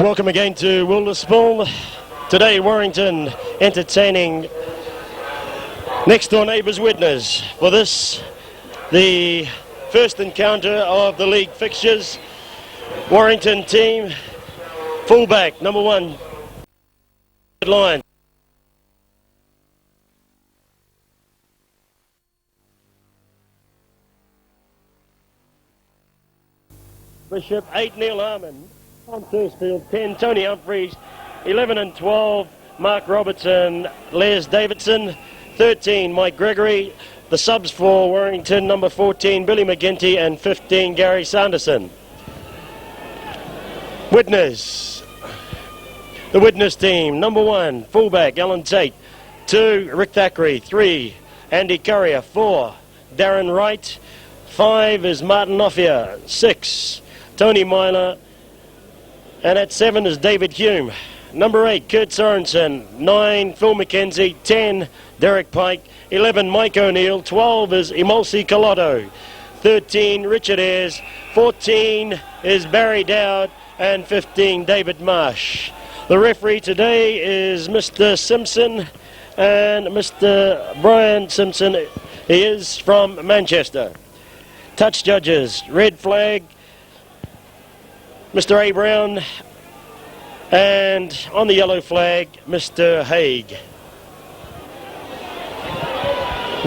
Welcome again to Wilderspool. Today Warrington entertaining next door neighbours Widnes. For this, the first encounter of the league fixtures. Warrington team, fullback, number 1, line. Bishop, 8, Neil Harmon. On first field, 10, Tony Humphreys. 11 and 12, Mark Robertson, Les Davidson. 13, Mike Gregory. The subs for Warrington, number 14, Billy McGinty, and 15, Gary Sanderson. Widnes. The Widnes team, number 1, fullback, Alan Tate. 2, Rick Thackeray. 3, Andy Currier. 4, Darren Wright. 5 is Martin Offia. 6, Tony Myler. And at 7 is David Hume. Number 8, Kurt Sorensen. 9, Phil McKenzie. 10, Derek Pike. 11, Mike O'Neill. 12 is Emulsi Collotto. 13, Richard Ayres. 14 is Barry Dowd. And 15, David Marsh. The referee today is Mr. Simpson and Mr. Brian Simpson. He is from Manchester. Touch judges, red flag, Mr. A. Brown, and on the yellow flag, Mr. Haig.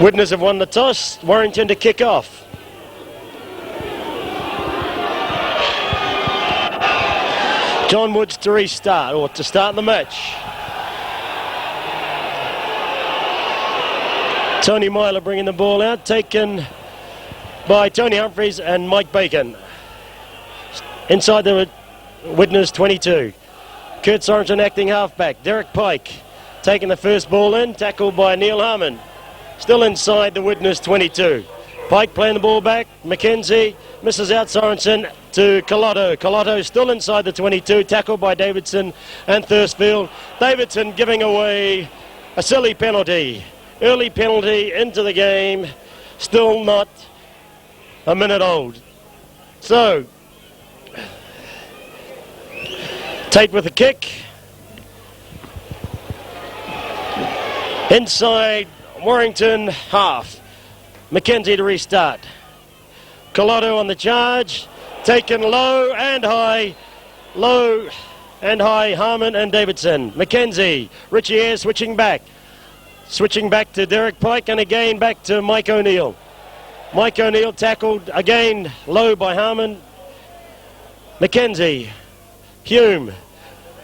Widnes have won the toss. Warrington to kick off. John Woods to restart, or to start the match. Tony Myler bringing the ball out, taken by Tony Humphreys and Mike Bacon. Inside the Widnes 22. Kurt Sorensen acting halfback. Derek Pike taking the first ball in, tackled by Neil Harmon. Still inside the Widnes 22. Pike playing the ball back. McKenzie misses out Sorensen to Collotto. Collotto still inside the 22, tackled by Davidson and Thursfield. Davidson giving away a silly penalty. Early penalty into the game. Still not a minute old. So, Tate with a kick. Inside Warrington half. McKenzie to restart. Collotto on the charge. Taken low and high. Low and high, Harmon and Davidson. McKenzie. Richie Ayres switching back. Switching back to Derek Pike and again back to Mike O'Neill. Mike O'Neill tackled again low by Harmon. McKenzie. Hume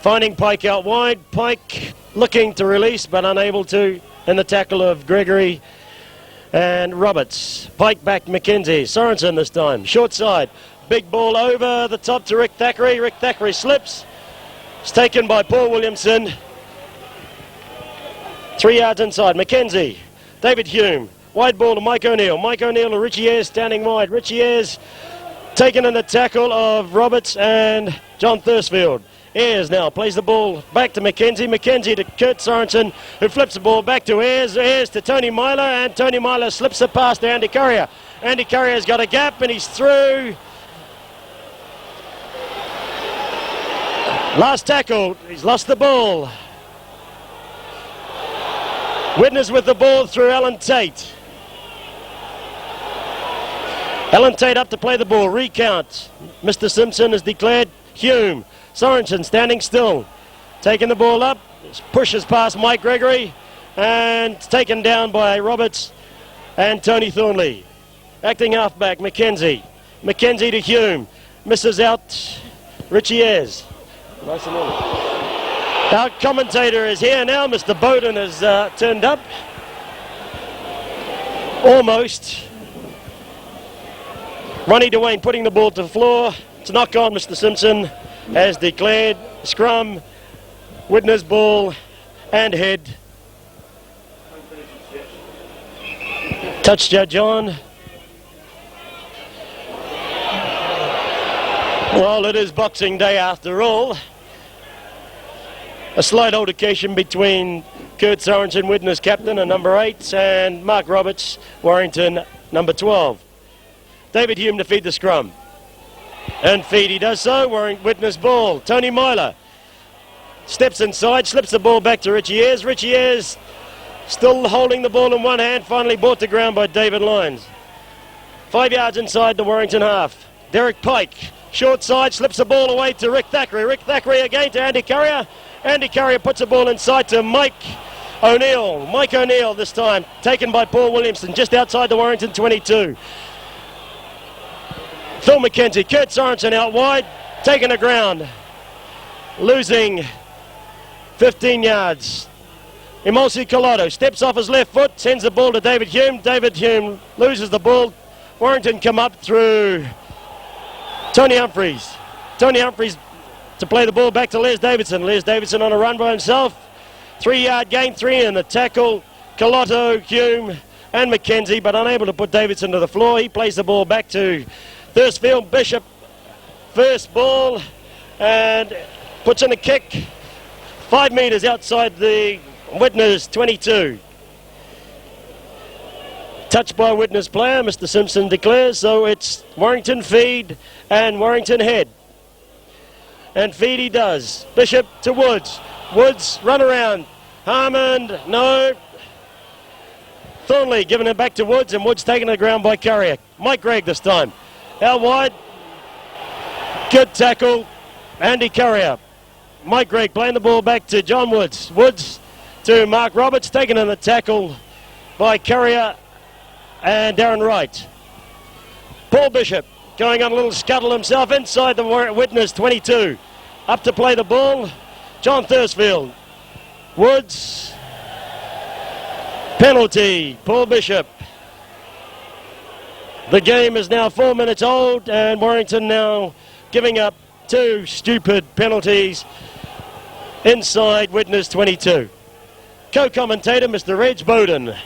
finding Pike out wide. Pike looking to release but unable to in the tackle of Gregory and Roberts. Pike back McKenzie. Sorensen this time. Short side. Big ball over the top to Rick Thackeray. Rick Thackeray slips. It's taken by Paul Williamson. 3 yards inside. McKenzie. David Hume. Wide ball to Mike O'Neill. Mike O'Neill to Richie Ayres standing wide. Richie Ayres taken in the tackle of Roberts and John Thursfield. Ayres now plays the ball back to McKenzie. McKenzie to Kurt Sorensen, who flips the ball back to Ayres. Ayres to Tony Myler, and Tony Myler slips the pass to Andy Currier. Andy Currier's got a gap and he's through. Last tackle, he's lost the ball. Widnes with the ball through Alan Tate. Alan Tate up to play the ball. Recount. Mr. Simpson has declared Hume. Sorensen standing still. Taking the ball up. Pushes past Mike Gregory. And taken down by Roberts and Tony Thornley. Acting halfback, McKenzie. McKenzie to Hume. Misses out Richie Ayres. Nice and early. Our commentator is here now. Mr. Bowden has turned up. Almost. Ronnie DeWayne putting the ball to the floor. It's a knock on. Mr. Simpson has declared scrum, Widnes ball and head. Touch judge on. Well, it is Boxing Day after all. A slight altercation between Kurt Sorensen, Widnes captain, and number 8, and Mark Roberts, Warrington, number 12. David Hume to feed the scrum. And feed, he does so. Widnes ball. Tony Myler steps inside, slips the ball back to Richie Ayres. Richie Ayres still holding the ball in one hand, finally brought to ground by David Lyons. 5 yards inside the Warrington half. Derek Pike, short side, slips the ball away to Rick Thackeray. Rick Thackeray again to Andy Currier. Andy Currier puts the ball inside to Mike O'Neill. Mike O'Neill this time, taken by Paul Williamson, just outside the Warrington 22. Phil McKenzie, Kurt Sorensen out wide, taken to ground, losing 15 yards. Emulsi Collado steps off his left foot, sends the ball to David Hume. David Hume loses the ball. Warrington come up through Tony Humphreys. Tony Humphreys to play the ball back to Les Davidson. Les Davidson on a run by himself. 3-yard gain, 3 in the tackle. Collado, Hume and McKenzie, but unable to put Davidson to the floor. He plays the ball back to Thursfield. Bishop, first ball, and puts in a kick 5 metres outside the Widnes 22. Touched by Widnes player, Mr. Simpson declares, so it's Warrington feed and Warrington head. And feed he does. Bishop to Woods. Woods run around. Harmon, no. Thornley giving it back to Woods, and Woods taken to the ground by Currier. Mike Gregg this time. Out wide. Good tackle. Andy Currier. Mike Gregg playing the ball back to John Woods. Woods to Mark Roberts, taken in the tackle by Currier and Darren Wright. Paul Bishop going on a little scuttle himself inside the Widnes 22. Up to play the ball. John Thursfield. Woods. Penalty. Paul Bishop. The game is now 4 minutes old, and Warrington now giving up 2 stupid penalties inside Widnes 22. Co-commentator Mr. Reg Bowden. Good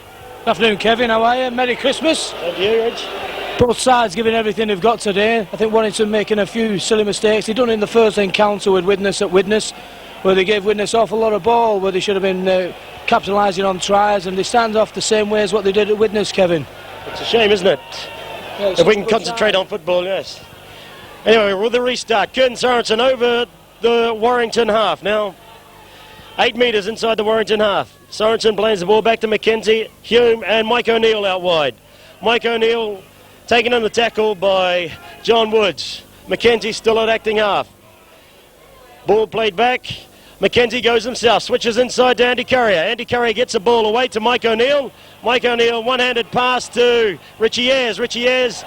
afternoon, Kevin. How are you? Merry Christmas. And you, Reg? Both sides giving everything they've got today. I think Warrington making a few silly mistakes. They done it in the first encounter with Widnes at Widnes, where they gave Widnes an awful lot of ball, where they should have been capitalising on tries, and they stand off the same way as what they did at Widnes, Kevin. It's a shame, isn't it? Yeah, if we can concentrate on football, yes. Anyway, with the restart, Curtin Sorensen over the Warrington half now. 8 metres inside the Warrington half. Sorensen plays the ball back to McKenzie, Hume and Mike O'Neill out wide. Mike O'Neill taken in the tackle by John Woods. McKenzie still at acting half. Ball played back. McKenzie goes himself, switches inside to Andy Currier. Andy Currier gets the ball away to Mike O'Neill. Mike O'Neill, one-handed pass to Richie Ayres. Richie Ayres,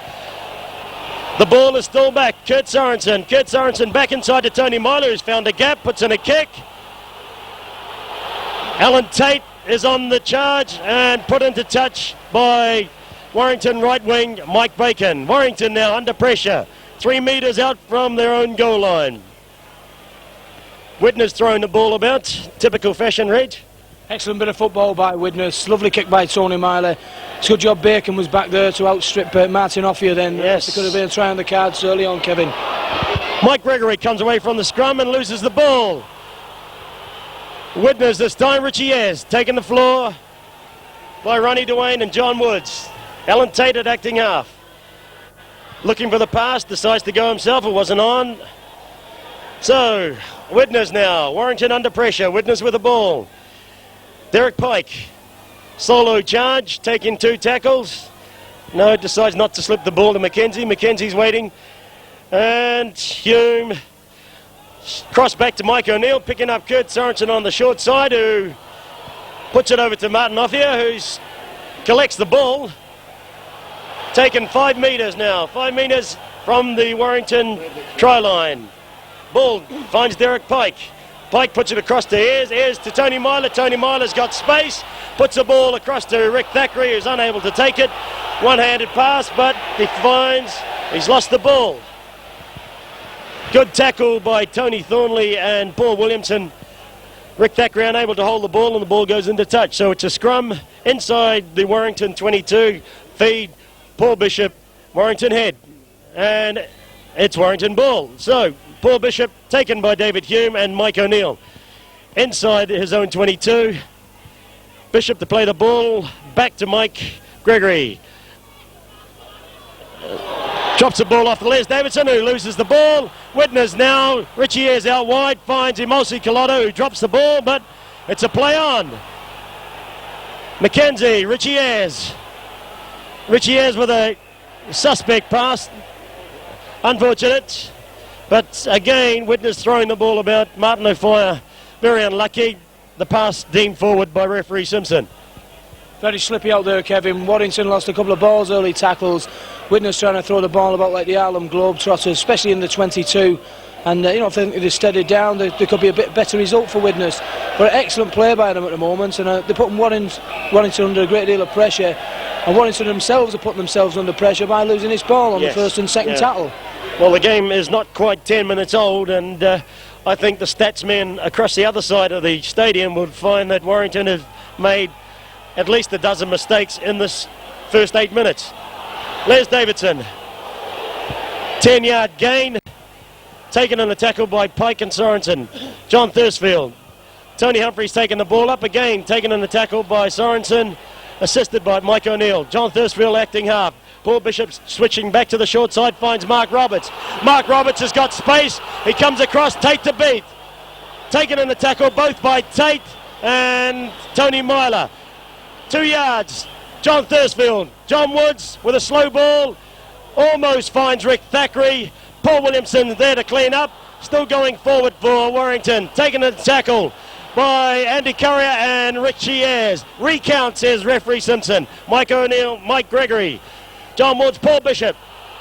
the ball is still back. Kurt Sorensen. Kurt Sorensen back inside to Tony Myler, who's found a gap, puts in a kick. Alan Tate is on the charge and put into touch by Warrington right wing Mike Bacon. Warrington now under pressure. 3 metres out from their own goal line. Widnes throwing the ball about. Typical fashion, Reg. Excellent bit of football by Widnes. Lovely kick by Tony Myler. It's a good job Bacon was back there to outstrip Martin Offier then. Yes. It could have been a try on the cards early on, Kevin. Mike Gregory comes away from the scrum and loses the ball. Widnes this time. Richie Ayres taking the floor by Ronnie Dwayne and John Woods. Alan Tate at acting half. Looking for the pass, decides to go himself. It wasn't on. So, Widnes now. Warrington under pressure. Widnes with the ball. Derek Pike. Solo charge, taking 2 tackles. No, decides not to slip the ball to McKenzie. McKenzie's waiting. And Hume. Cross back to Mike O'Neill, picking up Kurt Sorensen on the short side, who puts it over to Martin Offier, who collects the ball. Taken 5 metres now. 5 metres from the Warrington try line. Ball finds Derek Pike. Pike puts it across to Ayres. Ayres to Tony Myler. Tony Myler's got space. Puts the ball across to Rick Thackeray, who's unable to take it. One-handed pass, but he finds he's lost the ball. Good tackle by Tony Thornley and Paul Williamson. Rick Thackeray unable to hold the ball, and the ball goes into touch. So it's a scrum inside the Warrington 22. Feed, Paul Bishop, Warrington head. And it's Warrington ball. So Paul Bishop taken by David Hume and Mike O'Neill. Inside his own 22. Bishop to play the ball back to Mike Gregory. Drops the ball off to Les Davidson, who loses the ball. Widnes now. Richie Ayres out wide, finds Emulsi Collado, who drops the ball, but it's a play on. McKenzie, Richie Ayres. Richie Ayres with a suspect pass. Unfortunate. But again, Widnes throwing the ball about. Martin O'Fire, very unlucky. The pass deemed forward by referee Simpson. Very slippy out there, Kevin. Warrington lost a couple of balls, early tackles. Widnes trying to throw the ball about like the Harlem Globetrotters, especially in the 22. And, if they steadied down, there could be a bit better result for Widnes. But excellent play by them at the moment. And they're putting Warrington under a great deal of pressure. And Warrington themselves are putting themselves under pressure by losing this ball on the first and second tackle. Well, the game is not quite 10 minutes old, and I think the stats men across the other side of the stadium would find that Warrington have made at least a dozen mistakes in this first 8 minutes. Les Davidson, 10-yard gain, taken in the tackle by Pike and Sorensen. John Thursfield, Tony Humphries taking the ball up again, taken in the tackle by Sorensen, assisted by Mike O'Neill. John Thursfield acting half. Paul Bishop switching back to the short side, finds Mark Roberts. Mark Roberts has got space. He comes across, Tate to beat. Taken in the tackle both by Tate and Tony Myler. 2 yards. John Thursfield. John Woods with a slow ball. Almost finds Rick Thackeray. Paul Williamson there to clean up. Still going forward for Warrington. Taken in the tackle by Andy Currier and Richie Ayres. Recount, says referee Simpson. Mike O'Neill, Mike Gregory. John Woods, Paul Bishop.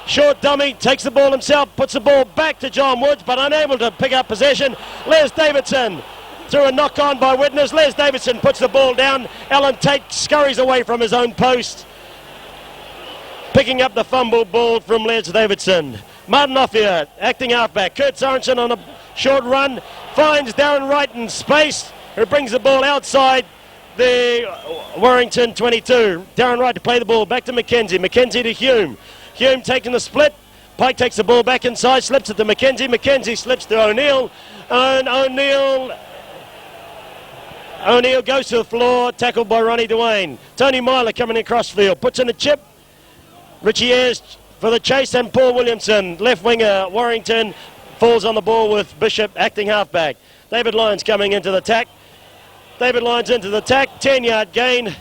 Short dummy, takes the ball himself, puts the ball back to John Woods, but unable to pick up possession. Les Davidson through a knock on by Widnes. Les Davidson puts the ball down. Alan Tate scurries away from his own post. Picking up the fumble ball from Les Davidson. Martin Offier acting halfback. Kurt Sorensen on a short run. Finds Darren Wright in space, who brings the ball outside the Warrington 22. Darren Wright to play the ball back to McKenzie. McKenzie to Hume. Hume taking the split. Pike takes the ball back inside, slips it to McKenzie. McKenzie slips to O'Neill. And O'Neill goes to the floor, tackled by Ronnie Dwayne. Tony Myler coming across field, puts in a chip. Richie Ayres for the chase, and Paul Williamson, left winger Warrington, falls on the ball with Bishop acting halfback. David Lyons coming into the attack. David Lyons into the attack, 10-yard gain.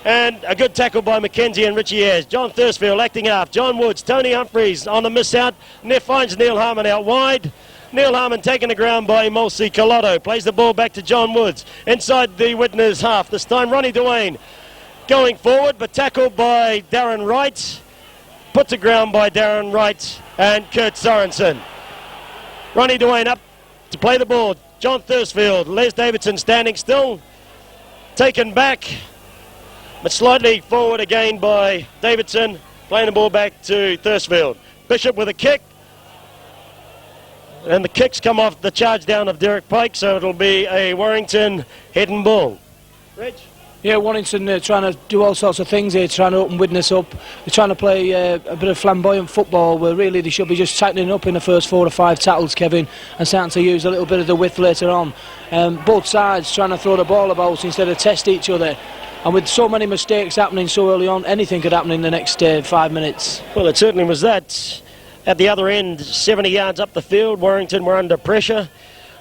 And a good tackle by McKenzie and Richie Ayres. John Thursfield acting half. John Woods, Tony Humphries on the miss out. Neff finds Neil Harmon out wide. Neil Harmon taken the ground by Emulsi Collado. Plays the ball back to John Woods. Inside the Widnes half. This time Ronnie Dwayne going forward, but tackled by Darren Wright. Put to ground by Darren Wright and Kurt Sorensen. Ronnie Dwayne up to play the ball. John Thursfield. Les Davidson standing still. Taken back, but slightly forward again by Davidson. Playing the ball back to Thursfield. Bishop with a kick. And the kicks come off the charge down of Derek Pike, so it'll be a Warrington head and ball. Reg? Yeah, Warrington trying to do all sorts of things here, trying to open Widnes up. They're trying to play a bit of flamboyant football where really they should be just tightening up in the first 4 or 5 tackles, Kevin, and starting to use a little bit of the width later on. Both sides trying to throw the ball about instead of test each other. And with so many mistakes happening so early on, anything could happen in the next 5 minutes. Well, it certainly was that. At the other end, 70 yards up the field, Warrington were under pressure.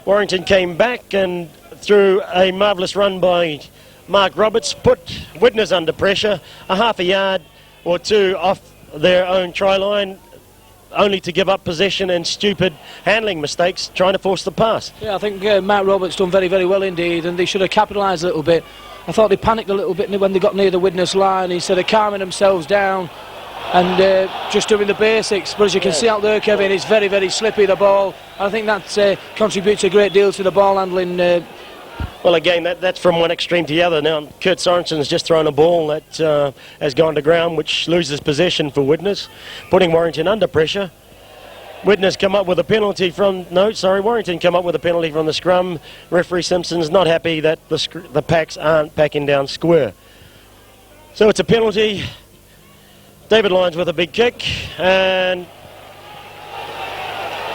Warrington came back and through a marvellous run by Mark Roberts, put Widnes under pressure, a half a yard or two off their own try line, only to give up possession and stupid handling mistakes trying to force the pass. Yeah, I think Mark Roberts done very, very well indeed, and they should have capitalised a little bit. I thought they panicked a little bit when they got near the Widnes line. Instead of calming themselves down and just doing the basics. But as you can see out there, Kevin, it's very, very slippy, the ball. I think that contributes a great deal to the ball handling. Well, again, that's from one extreme to the other. Now, Kurt Sorensen has just thrown a ball that has gone to ground, which loses possession for Widnes, putting Warrington under pressure. Widnes come up with a penalty from... No, sorry, Warrington come up with a penalty from the scrum. Referee Simpson's not happy that the packs aren't packing down square. So it's a penalty. David Lyons with a big kick, and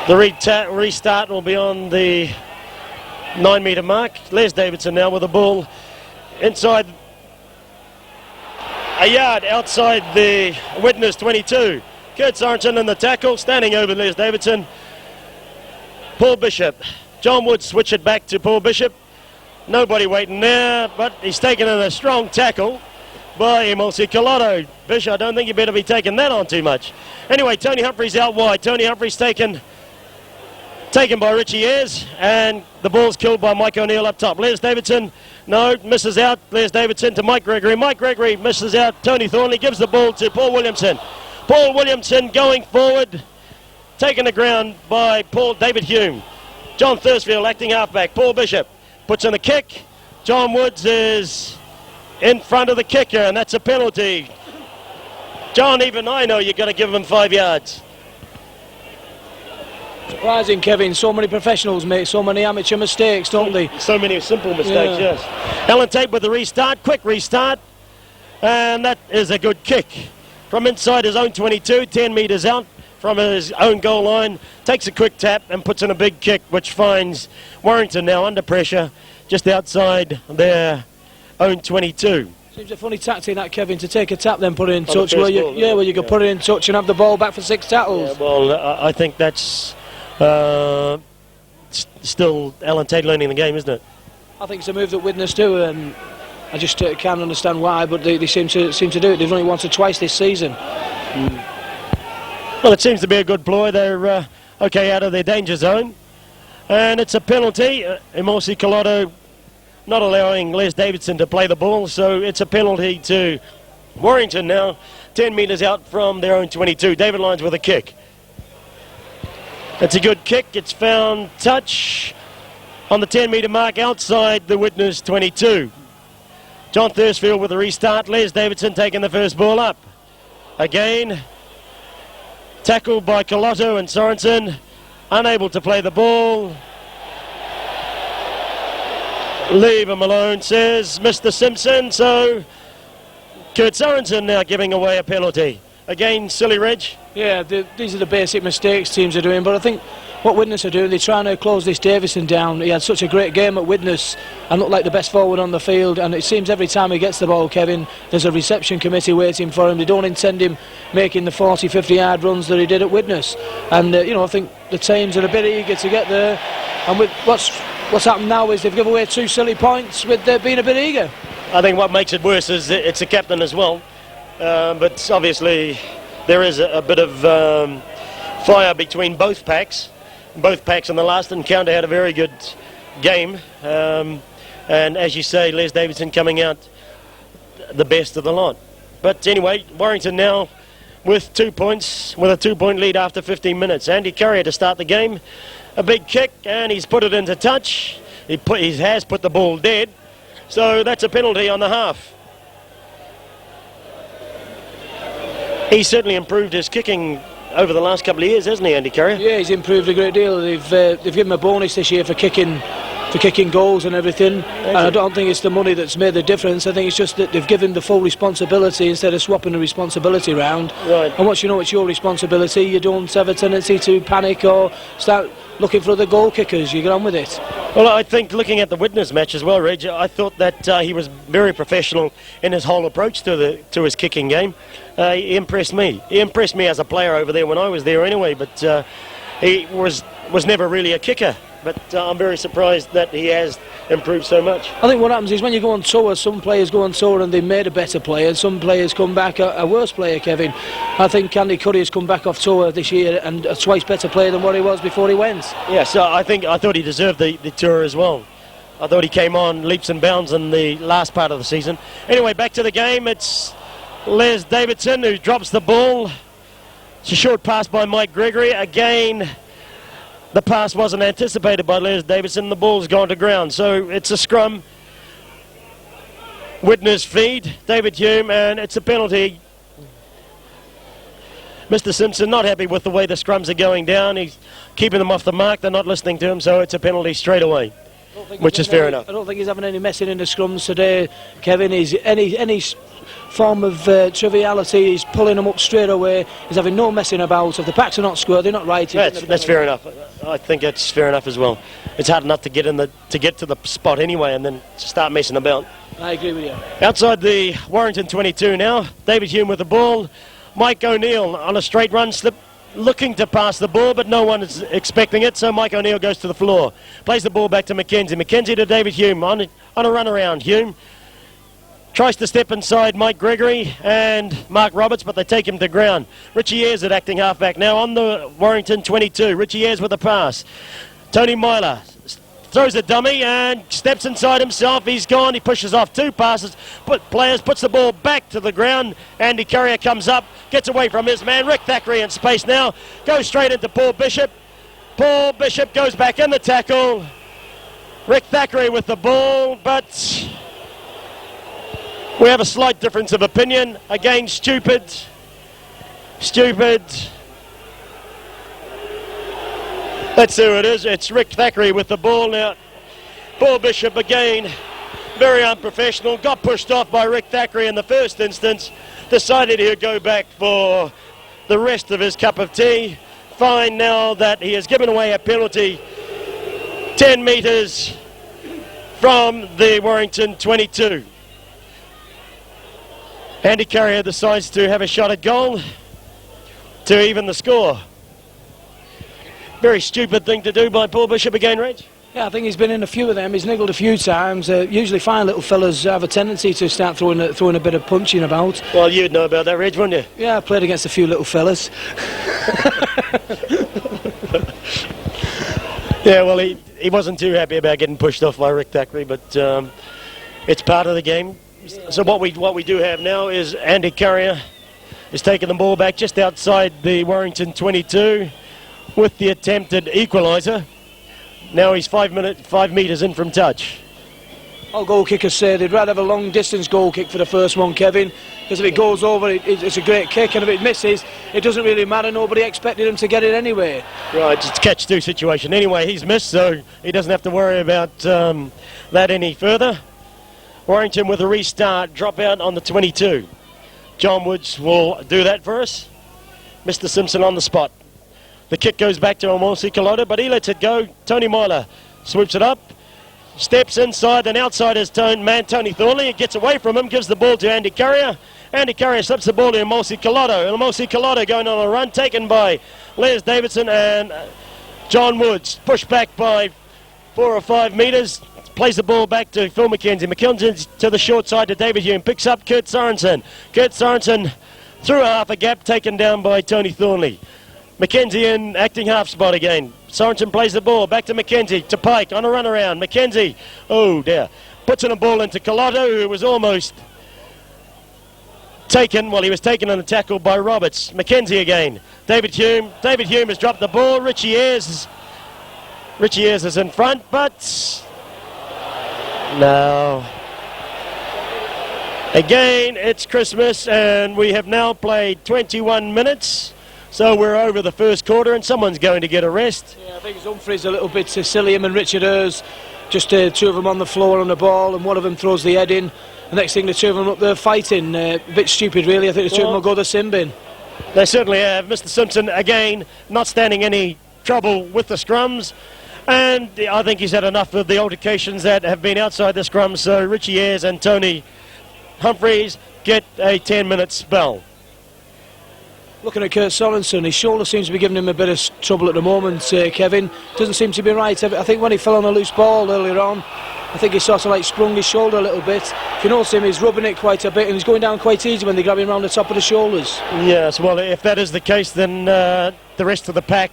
the restart will be on the 9-metre mark. Les Davidson now with the ball inside, a yard outside the Widnes 22. Kurt Sorensen in the tackle, standing over Les Davidson. Paul Bishop. John Wood switch it back to Paul Bishop. Nobody waiting there, but he's taken in a strong tackle by Emilsi Colotto. Bishop, I don't think you better be taking that on too much. Anyway, Tony Humphrey's out wide. Tony Humphrey's taken by Richie Ayres, and the ball's killed by Mike O'Neill up top. Les Davidson, no, misses out. Les Davidson to Mike Gregory. Mike Gregory misses out. Tony Thornley gives the ball to Paul Williamson. Paul Williamson going forward, taken the ground by David Hume. John Thursfield acting halfback. Paul Bishop puts in a kick. John Woods is in front of the kicker, and that's a penalty. John, even I know you're going to give him 5 yards. Surprising, Kevin. So many professionals make so many amateur mistakes, don't they? So many simple mistakes, yes. Alan Tate with the restart, quick restart, and that is a good kick. From inside his own 22, 10 metres out from his own goal line, takes a quick tap and puts in a big kick, which finds Warrington now under pressure, just outside their own 22. Seems a funny tactic that, Kevin, to take a tap then put it in touch, where you could put it in touch and have the ball back for 6 tackles. Yeah, well, I think that's still Alan Tate learning the game, isn't it? I think it's a move that Widnes do, and I just can't understand why, but they seem to do it. They've only once or twice this season. Well, it seems to be a good ploy. They're okay out of their danger zone, and it's a penalty. Emilsi Colotto not allowing Les Davidson to play the ball, so it's a penalty to Warrington now, 10 metres out from their own 22. David Lyons with a kick. It's a good kick. It's found touch on the 10-metre mark outside the Widnes 22. John Thursfield with a restart. Les Davidson taking the first ball up. Again, tackled by Colotto and Sorensen. Unable to play the ball. Leave him alone, says Mr. Simpson. So Kurt Sorensen now giving away a penalty. Again, silly, Reg. Yeah, these are the basic mistakes teams are doing, but I think what Widnes are doing, they're trying to close this Davison down. He had such a great game at Widnes and looked like the best forward on the field, and it seems every time he gets the ball, Kevin, there's a reception committee waiting for him. They don't intend him making the 40, 50 yard runs that he did at Widnes, and I think the teams are a bit eager to get there, and with what's happened now is they've given away 2 silly points with being a bit eager. I think what makes it worse is it's a captain as well, but obviously there is a bit of fire between both packs. Both packs in the last encounter had a very good game, and as you say, Les Davidson coming out the best of the lot. But anyway, Warrington now with 2 points, with a 2-point lead after 15 minutes. Andy Currier to start the game, a big kick, and he's put it into touch. He has put the ball dead, so that's a penalty on the half. He's certainly improved his kicking over the last couple of years, hasn't he, Andy Currier? Yeah, he's improved a great deal. They've given him a bonus this year for kicking goals and everything. And I don't think it's the money that's made the difference. I think it's just that they've given him the full responsibility instead of swapping the responsibility around. Right. And once you know it's your responsibility, you don't have a tendency to panic or start looking for other goal kickers. You get on with it. Well, I think looking at the Widnes match as well, Reg, I thought that he was very professional in his whole approach to his kicking game. He impressed me. He impressed me as a player over there when I was there anyway, but he was never really a kicker. But I'm very surprised that he has improved so much. I think what happens is when you go on tour, some players go on tour and they made a better player, and some players come back a worse player, Kevin. I think Andy Curry has come back off tour this year and a twice better player than what he was before he went. Yeah, so I thought he deserved the tour as well. I thought he came on leaps and bounds in the last part of the season. Anyway, back to the game. It's Les Davidson who drops the ball. It's a short pass by Mike Gregory. Again, the pass wasn't anticipated by Les Davidson. The ball's gone to ground. So it's a scrum. Widnes feed, David Hume, and it's a penalty. Mr. Simpson not happy with the way the scrums are going down. He's keeping them off the mark. They're not listening to him, so it's a penalty straight away, which is fair enough. I don't think he's having any messing in the scrums today, Kevin. He's any form of triviality, he's pulling them up straight away. He's having no messing about. If the packs are not square, they're not right. That's fair enough. I think it's fair enough as well. It's hard enough to get to the spot anyway, and then start messing about. I agree with you. Outside the Warrington 22 now, David Hume with the ball. Mike O'Neill on a straight run, looking to pass the ball, but no one is expecting it, so Mike O'Neill goes to the floor. Plays the ball back to Mackenzie. Mackenzie to David Hume on a run around. Hume tries to step inside Mike Gregory and Mark Roberts, but they take him to ground. Richie Ayres at acting halfback now on the Warrington 22. Richie Ayres with a pass. Tony Myler throws a dummy and steps inside himself. He's gone. He pushes off 2 passes. Puts the ball back to the ground. Andy Currier comes up, gets away from his man. Rick Thackeray in space now. Goes straight into Paul Bishop. Paul Bishop goes back in the tackle. Rick Thackeray with the ball, but we have a slight difference of opinion. Again, stupid. Let's see who it is. It's Rick Thackeray with the ball now. Paul Bishop again, very unprofessional. Got pushed off by Rick Thackeray in the first instance. Decided he'd go back for the rest of his cup of tea. Fine now that he has given away a penalty 10 metres from the Warrington 22. Andy Currier decides to have a shot at goal to even the score. Very stupid thing to do by Paul Bishop again, Reg. Yeah, I think he's been in a few of them. He's niggled a few times. Usually fine little fellas have a tendency to start throwing a bit of punching about. Well, you'd know about that, Reg, wouldn't you? Yeah, I played against a few little fellas. Yeah, well, he wasn't too happy about getting pushed off by Rick Thackeray, but it's part of the game. So what we do have now is Andy Currier is taking the ball back just outside the Warrington 22 with the attempted equaliser. Now he's 5 metres in from touch. All goal kickers say they'd rather have a long distance goal kick for the first one, Kevin, because if it goes over it's a great kick, and if it misses it doesn't really matter. Nobody expected him to get it anyway. Right, it's a catch-2 situation. Anyway, he's missed, so he doesn't have to worry about that any further. Warrington with a restart, drop out on the 22. John Woods will do that for us. Mr. Simpson on the spot. The kick goes back to Amosi Kalota, but he lets it go. Tony Myler swoops it up, steps inside, and outside is Tony Thornley. It gets away from him, gives the ball to Andy Currier. Andy Currier slips the ball to Amosi Kalota. Amosi Kalota going on a run, taken by Les Davidson and John Woods. Pushed back by 4 or 5 metres. Plays the ball back to Phil McKenzie. McKenzie to the short side to David Hume. Picks up Kurt Sorensen. Kurt Sorensen through half a gap, taken down by Tony Thornley. McKenzie in acting half spot again. Sorensen plays the ball back to McKenzie, to Pike on a run around. McKenzie, oh dear, puts in a ball into Colotto, who was almost taken. Well, he was taken in a tackle by Roberts. McKenzie again. David Hume has dropped the ball. Richie Ayres is in front, but no. Again, it's Christmas, and we have now played 21 minutes. So we're over the first quarter, and someone's going to get a rest. Yeah, I think Humphrey's a little bit silly, him and Richard Ayres. Just 2 of them on the floor on the ball, and one of them throws the head in. The next thing, the 2 of them up there fighting. A bit stupid, really. I think the 2 of them will go the sin bin. They certainly have. Mr. Simpson, again, not standing any trouble with the scrums. And I think he's had enough of the altercations that have been outside the scrum. So Richie Ayres and Tony Humphreys get a 10-minute spell. Looking at Kurt Sorensen, his shoulder seems to be giving him a bit of trouble at the moment, Kevin. Doesn't seem to be right. I think when he fell on a loose ball earlier on, I think he sort of like sprung his shoulder a little bit. If you notice him, he's rubbing it quite a bit, and he's going down quite easy when they grab him around the top of the shoulders. Yes, well, if that is the case, then the rest of the pack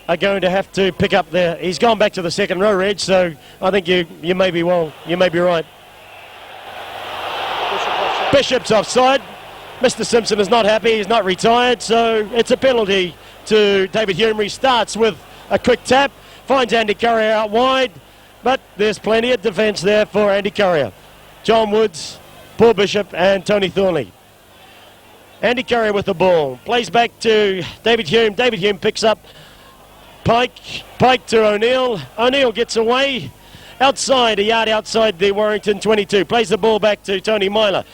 are going to have to pick up there. He's gone back to the second row, Reg, so I think you may be right. Bishop's offside. Mr. Simpson is not happy, he's not retired, so it's a penalty to David Hume. He starts with a quick tap, finds Andy Currier out wide, but there's plenty of defence there for Andy Currier. John Woods, Paul Bishop and Tony Thornley. Andy Currier with the ball, plays back to David Hume. David Hume picks up Pike to O'Neill. O'Neill gets away, outside, a yard outside the Warrington 22. Plays the ball back to Tony Myler.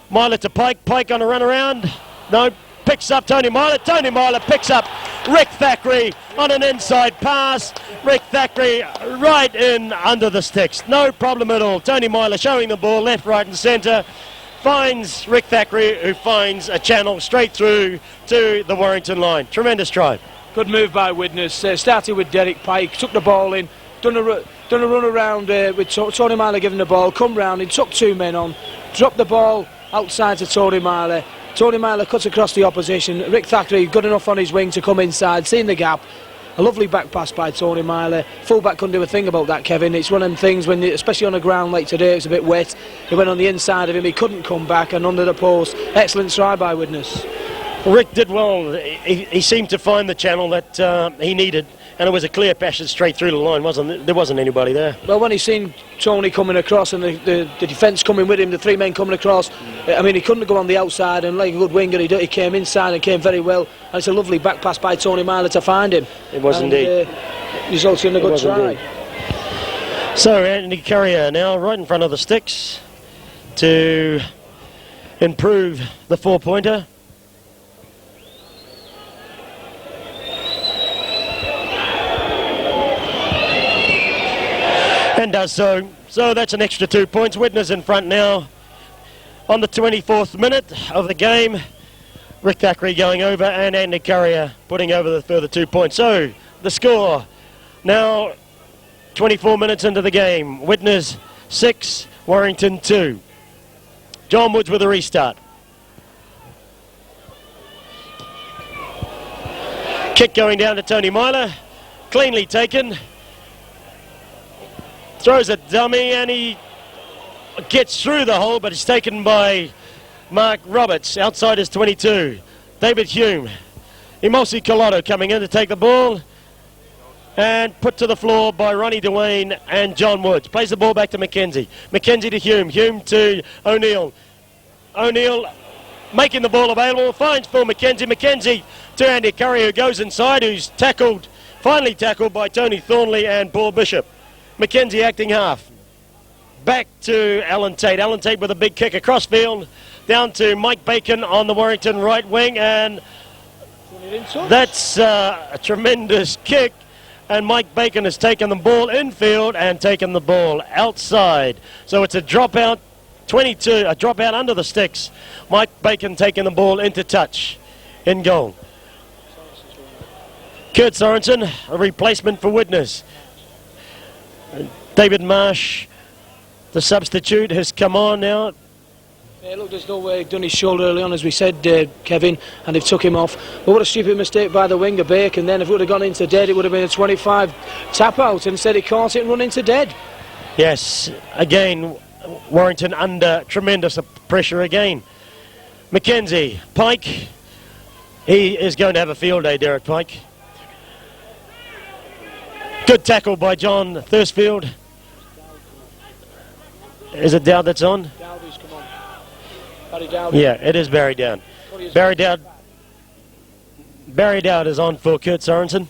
Myler to Pike. Pike on a run around. No, picks up Tony Myler. Tony Myler picks up Rick Thackeray on an inside pass. Rick Thackeray right in under the sticks. No problem at all. Tony Myler showing the ball left, right and centre. finds Rick Thackeray, who finds a channel straight through to the Warrington line. Tremendous try. Good move by Widnes. Started with Derek Pike, took the ball in, done a run around with Tony Myler giving the ball, come round, he took 2 men on, dropped the ball outside to Tony Myler. Tony Myler cuts across the opposition. Rick Thackeray good enough on his wing to come inside, seen the gap. A lovely back pass by Tony Myler. Fullback couldn't do a thing about that, Kevin. It's one of them things when, especially on a ground like today, it's a bit wet. He went on the inside of him, he couldn't come back, and under the post. Excellent try by Widnes. Rick did well. He seemed to find the channel that he needed, and it was a clear passage straight through the line, there wasn't anybody there. Well, when he seen Tony coming across and the defence coming with him, the 3 men coming across, I mean, he couldn't go on the outside, and like a good winger, he came inside and came very well, and it's a lovely back pass by Tony Myler to find him. It was indeed. Results in a good try. Indeed. So Andy Currier now right in front of the sticks to improve the 4-pointer. And does so. So that's an extra 2 points. Widnes in front now on the 24th minute of the game. Rick Thackeray going over and Andy Currier putting over the further 2 points. So the score now 24 minutes into the game. Widnes 6, Warrington 2. John Woods with a restart. Kick going down to Tony Myler. Cleanly taken. Throws a dummy and he gets through the hole, but it's taken by Mark Roberts outside his 22. David Hume. Emulsi Colotto coming in to take the ball and put to the floor by Ronnie Dwayne and John Woods. Plays the ball back to McKenzie. McKenzie to Hume. Hume to O'Neill. O'Neill making the ball available. Finds Phil McKenzie. McKenzie to Andy Curry, who goes inside, who's finally tackled by Tony Thornley and Paul Bishop. McKenzie acting half. Back to Alan Tate. Alan Tate with a big kick across field. Down to Mike Bacon on the Warrington right wing. And that's a tremendous kick. And Mike Bacon has taken the ball infield and taken the ball outside. So it's a dropout 22, a dropout under the sticks. Mike Bacon taking the ball into touch in goal. Kurt Sorensen, a replacement for Widnes. David Marsh, the substitute, has come on now. Yeah, look, there's no way he'd done his shoulder early on, as we said, Kevin, and they've took him off. But what a stupid mistake by the winger, Bacon. Then if it would have gone into dead, it would have been a 25 tap out. Instead, he caught it and run into dead. Yes, again, Warrington under tremendous pressure again. McKenzie, Pike. He is going to have a field day, Derek Pike. Good tackle by John Thursfield. Is it Dowd that's on? Dowdy's come on. Barry Dowd. Yeah, it is Barry Dowd. Barry Dowd is on for Kurt Sorensen.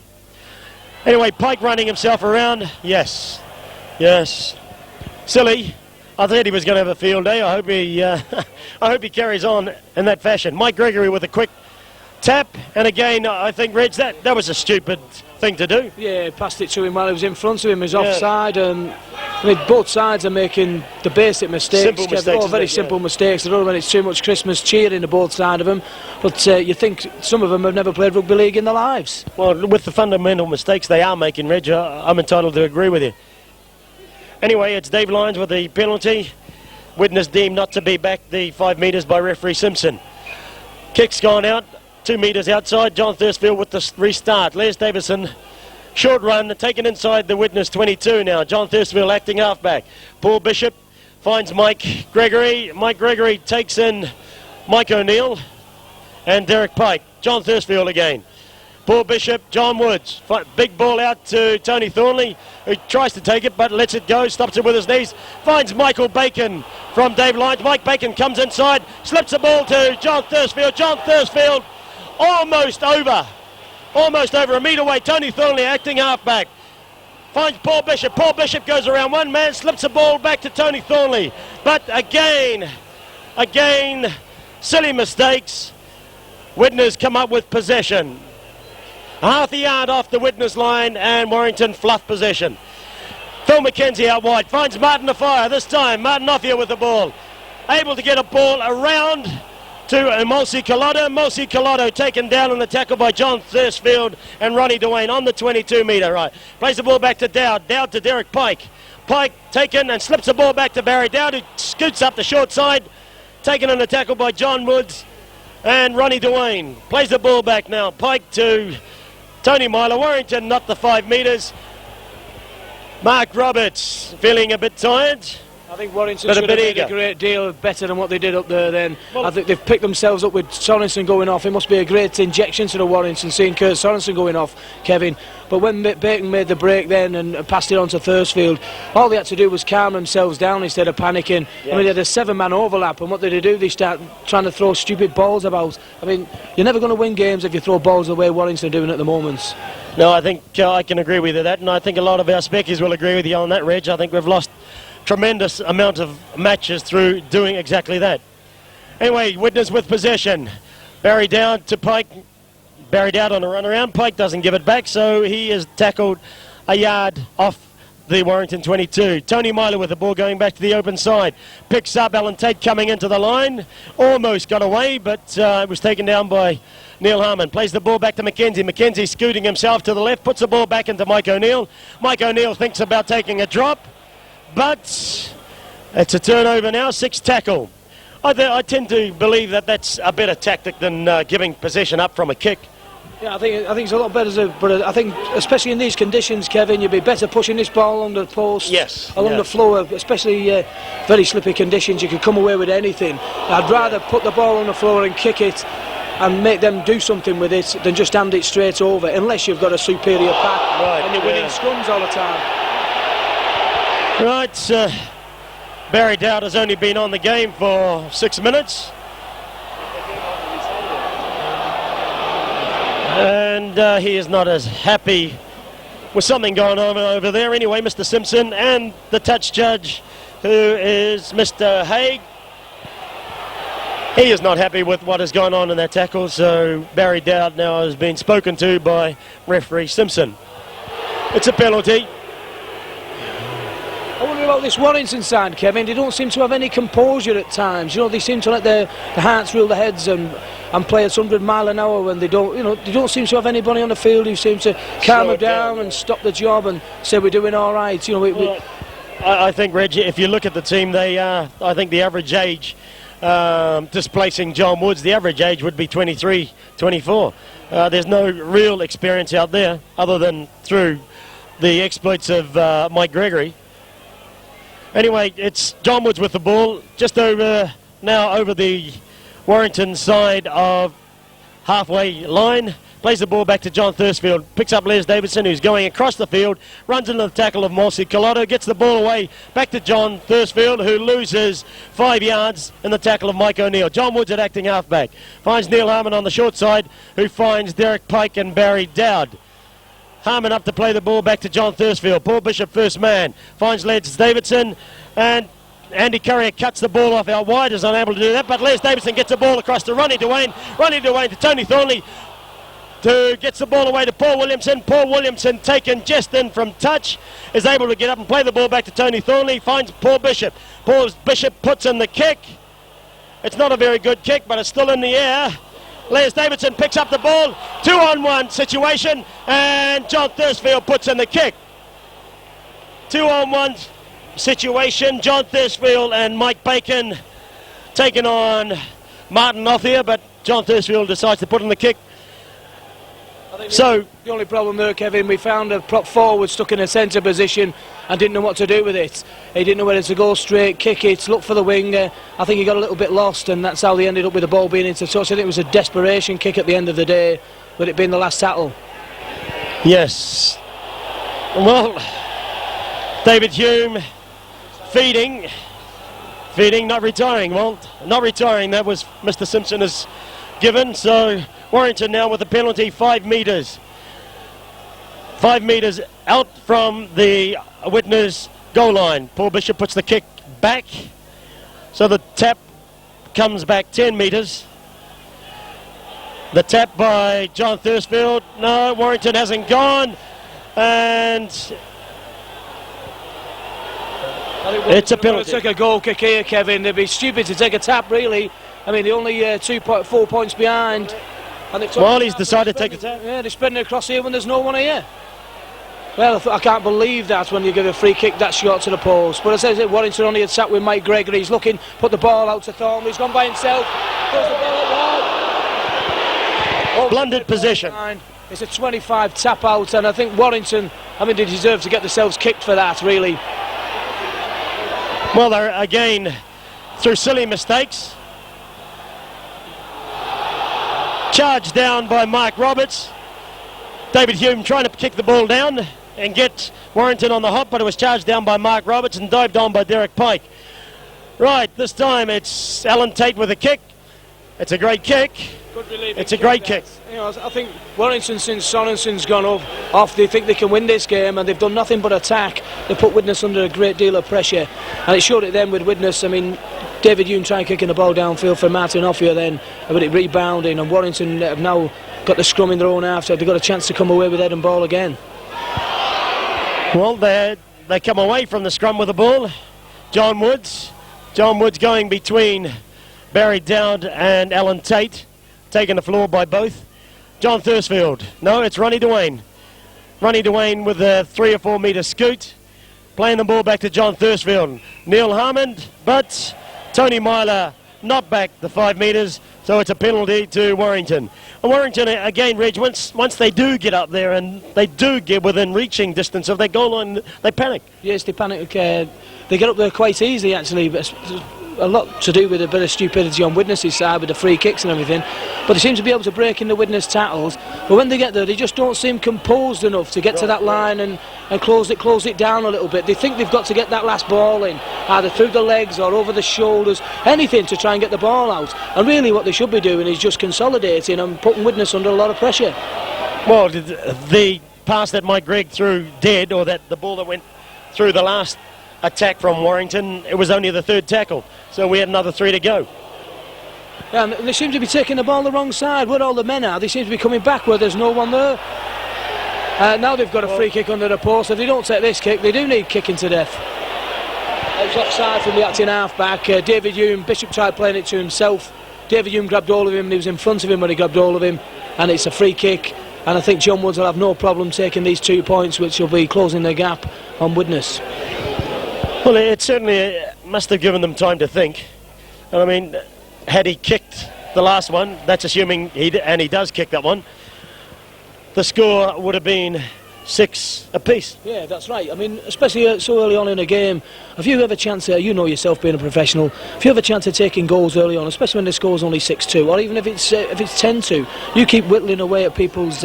Anyway, Pike running himself around. Yes. Silly. I thought he was going to have a field day. I hope he carries on in that fashion. Mike Gregory with a quick tap, and again, I think, Reg, that was a stupid thing to do. Yeah, passed it to him while he was in front of him. He was offside. I mean, both sides are making the basic mistakes. Simple mistakes. Very simple mistakes. I don't know when it's too much Christmas cheering to both sides of them, but you think some of them have never played rugby league in their lives. Well, with the fundamental mistakes they are making, Reg, I'm entitled to agree with you. Anyway, it's Dave Lyons with the penalty. Widnes deemed not to be back the 5 metres by referee Simpson. Kick's gone out. 2 metres outside. John Thursfield with the restart. Les Davison, short run, taken inside the Widnes 22 now. John Thursfield acting halfback. Paul Bishop finds Mike Gregory. Mike Gregory takes in Mike O'Neill and Derek Pike. John Thursfield again. Paul Bishop, John Woods. Big ball out to Tony Thornley, who tries to take it but lets it go, stops it with his knees. Finds Michael Bacon from Dave Lyons. Mike Bacon comes inside, slips the ball to John Thursfield. John Thursfield almost over a metre away. Tony Thornley acting halfback. Finds Paul Bishop. Paul Bishop goes around one man, slips the ball back to Tony Thornley. But again, silly mistakes. Widnes come up with possession. Half a yard off the Widnes line and Warrington fluff possession. Phil McKenzie out wide, finds Martin Afire this time. Martin Offia with the ball. able to get a ball around to Mulsi Collado. Mulsi Collado taken down on the tackle by John Thursfield and Ronnie Dwayne on the 22-metre. Right, plays the ball back to Dowd. Dowd to Derek Pike. Pike taken and slips the ball back to Barry Dowd, who scoots up the short side. Taken on the tackle by John Woods and Ronnie Dwayne. Plays the ball back now. Pike to Tony Myler. Warrington not the 5 metres. Mark Roberts feeling a bit tired. I think Warrington should have made a great deal better than what they did up there then. Well, I think they've picked themselves up with Sorensen going off. It must be a great injection to the Warrington, seeing Kurt Sorensen going off, Kevin. But when Bacon made the break then and passed it on to Thursfield, all they had to do was calm themselves down instead of panicking. Yes. I mean, they had a 7-man overlap, and what did they do? They start trying to throw stupid balls about. I mean, you're never going to win games if you throw balls the way Warrington are doing at the moment. No, I think I can agree with you that, and I think a lot of our speckies will agree with you on that, Reg. I think we've lost tremendous amount of matches through doing exactly that. Anyway, Widnes with possession. Barry Dowd to Pike. Barry Dowd on a run around. Pike doesn't give it back, so he is tackled a yard off the Warrington 22. Tony Myler with the ball going back to the open side. Picks up Alan Tate coming into the line. Almost got away, but it was taken down by Neil Harmon. Plays the ball back to McKenzie. McKenzie scooting himself to the left. Puts the ball back into Mike O'Neill. Mike O'Neill thinks about taking a drop, but it's a turnover now, 6 tackle. I tend to believe that that's a better tactic than giving possession up from a kick. Yeah, I think it's a lot better, but I think especially in these conditions, Kevin, you'd be better pushing this ball along the post, along the floor, especially very slippy conditions. You could come away with anything. I'd rather put the ball on the floor and kick it and make them do something with it than just hand it straight over, unless you've got a superior pack and you're winning scrums all the time. Right, Barry Dowd has only been on the game for 6 minutes. And he is not as happy with something going on over there. Anyway, Mr. Simpson and the touch judge, who is Mr. Haig, he is not happy with what has gone on in that tackle. So Barry Dowd now has been spoken to by referee Simpson. It's a penalty. I wonder about this Warrington side, Kevin. They don't seem to have any composure at times. You know, they seem to let the hearts rule the heads and play at 100 mile an hour when they don't. You know, they don't seem to have anybody on the field who seems to calm them down and stop the job and say we're doing all right. You know, I think, Reggie, if you look at the team, they are. I think the average age, displacing John Woods, the average age would be 23, 24. There's no real experience out there other than through the exploits of Mike Gregory. Anyway, it's John Woods with the ball, just over the Warrington side of halfway line. Plays the ball back to John Thursfield, picks up Les Davidson, who's going across the field, runs into the tackle of Mulsi Collado, gets the ball away back to John Thursfield, who loses 5 yards in the tackle of Mike O'Neill. John Woods at acting halfback, finds Neil Harmon on the short side, who finds Derek Pike and Barry Dowd. Harmon up to play the ball back to John Thursfield. Paul Bishop first man. Finds Les Davidson, and Andy Currier cuts the ball off out wide. Is unable to do that, but Les Davidson gets the ball across to Ronnie Dwayne. Ronnie Dwayne to Tony Thornley, who gets the ball away to Paul Williamson. Paul Williamson, taken just in from touch, is able to get up and play the ball back to Tony Thornley. Finds Paul Bishop. Paul Bishop puts in the kick. It's not a very good kick, but it's still in the air. Les Davidson picks up the ball, 2-on-1 situation, and John Thursfield puts in the kick. 2-on-1 situation, John Thursfield and Mike Bacon taking on Martin Othia, but John Thursfield decides to put in the kick. So the only problem there, Kevin, we found a prop forward stuck in a centre position and didn't know what to do with it. He didn't know whether to go straight, kick it, look for the winger. I think he got a little bit lost, and that's how they ended up with the ball being into touch. I think it was a desperation kick at the end of the day, with it being the last tackle. Yes. Well, David Hume feeding, not retiring. Well, not retiring. That was Mr. Simpson has given. So Warrington now with a penalty, 5 metres. 5 metres out from the Widnes goal line. Paul Bishop puts the kick back. So the tap comes back 10 metres. The tap by John Thursfield. No, Warrington hasn't gone. And It's a penalty. Take a goal kick here, Kevin. They'd be stupid to take a tap, really. I mean, they're only 4 points behind. And well, he's decided to take the tap. Yeah, they're spreading it across here when there's no one here. Well, I can't believe that when you give a free kick that short to the post. But as I said, Warrington only had sat with Mike Gregory. He's looking, put the ball out to Thornley. He's gone by himself. Throws the ball out wide. Blundered possession. It's a 25 tap out, and I think Warrington, I mean, they deserve to get themselves kicked for that, really. Well, they're again through silly mistakes. Charged down by Mark Roberts. David Hume trying to kick the ball down and get Warrington on the hop, but it was charged down by Mark Roberts and dived on by Derek Pike. Right, this time it's Alan Tate with a kick. It's a great kick. It's a great kick. You know, I think Warrington, since Sonnensen's gone off, they think they can win this game, and they've done nothing but attack. They put Widnes under a great deal of pressure, and it showed it then with Widnes. I mean, David Hume trying kicking the ball downfield for Martin Offia then, with it rebounding, and Warrington have now got the scrum in their own half, so they've got a chance to come away with head and ball again. Well, they come away from the scrum with the ball. John Woods going between Barry Dowd and Alan Tate, taken the floor by both. John Thursfield. No, it's Ronnie Dwayne. Ronnie Dwayne with a 3 or 4 metre scoot, playing the ball back to John Thursfield. Neil Harmond, but Tony Myler not back the 5 metres, so it's a penalty to Warrington. And Warrington, again, Reg, once they do get up there and they do get within reaching distance of their goal line, they panic. Yes, they panic. They get up there quite easily, actually. But a lot to do with a bit of stupidity on Widnes' side with the free kicks and everything, but they seem to be able to break in the Widnes tackles. But when they get there, they just don't seem composed enough to get to that line and close it down a little bit. They think they've got to get that last ball in, either through the legs or over the shoulders, anything to try and get the ball out. And really what they should be doing is just consolidating and putting Widnes under a lot of pressure. Well, the pass that Mike Gregg threw dead, or that the ball that went through the last attack from Warrington, it was only the 3rd tackle, so we had another 3 to go. Yeah, and they seem to be taking the ball the wrong side. Where all the men are, they seem to be coming back where there's no one there. Now they've got a free kick under the post. If they don't take this kick, they do need kicking to death. It was offside from the acting half-back. David Hume, Bishop tried playing it to himself. David Hume grabbed hold of him, and he was in front of him when he grabbed hold of him, and it's a free kick. And I think John Woods will have no problem taking these 2 points, which will be closing the gap on Widnes. Well, it certainly must have given them time to think. I mean, had he kicked the last one, that's assuming he does kick that one, the score would have been 6 apiece. Yeah, that's right. I mean, especially so early on in a game, if you have a chance, you know yourself being a professional, if you have a chance of taking goals early on, especially when the score's only 6-2, or even if it's 10-2, you keep whittling away at people's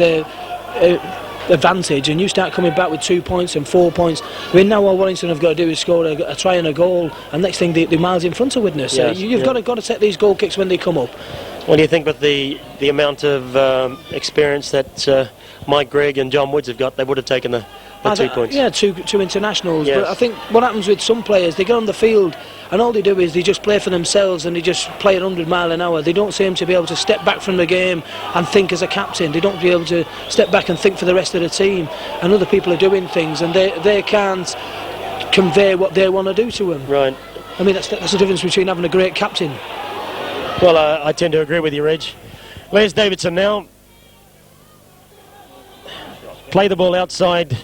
advantage, and you start coming back with 2 points and 4 points. I mean, now all Warrington have got to do is score a try and a goal, and next thing they're miles in front of Widnes. Yes, You've got to take these goal kicks when they come up. What do you think with the amount of experience that Mike Gregg and John Woods have got, they would have taken the 2 points? Yeah, two internationals. Yes. But I think what happens with some players, they get on the field and all they do is they just play for themselves and they just play at 100 mile an hour. They don't seem to be able to step back from the game and think as a captain. They don't be able to step back and think for the rest of the team. And other people are doing things and they can't convey what they want to do to them. Right. I mean, that's the difference between having a great captain. Well, I tend to agree with you, Reg. Les Davidson now. Play the ball outside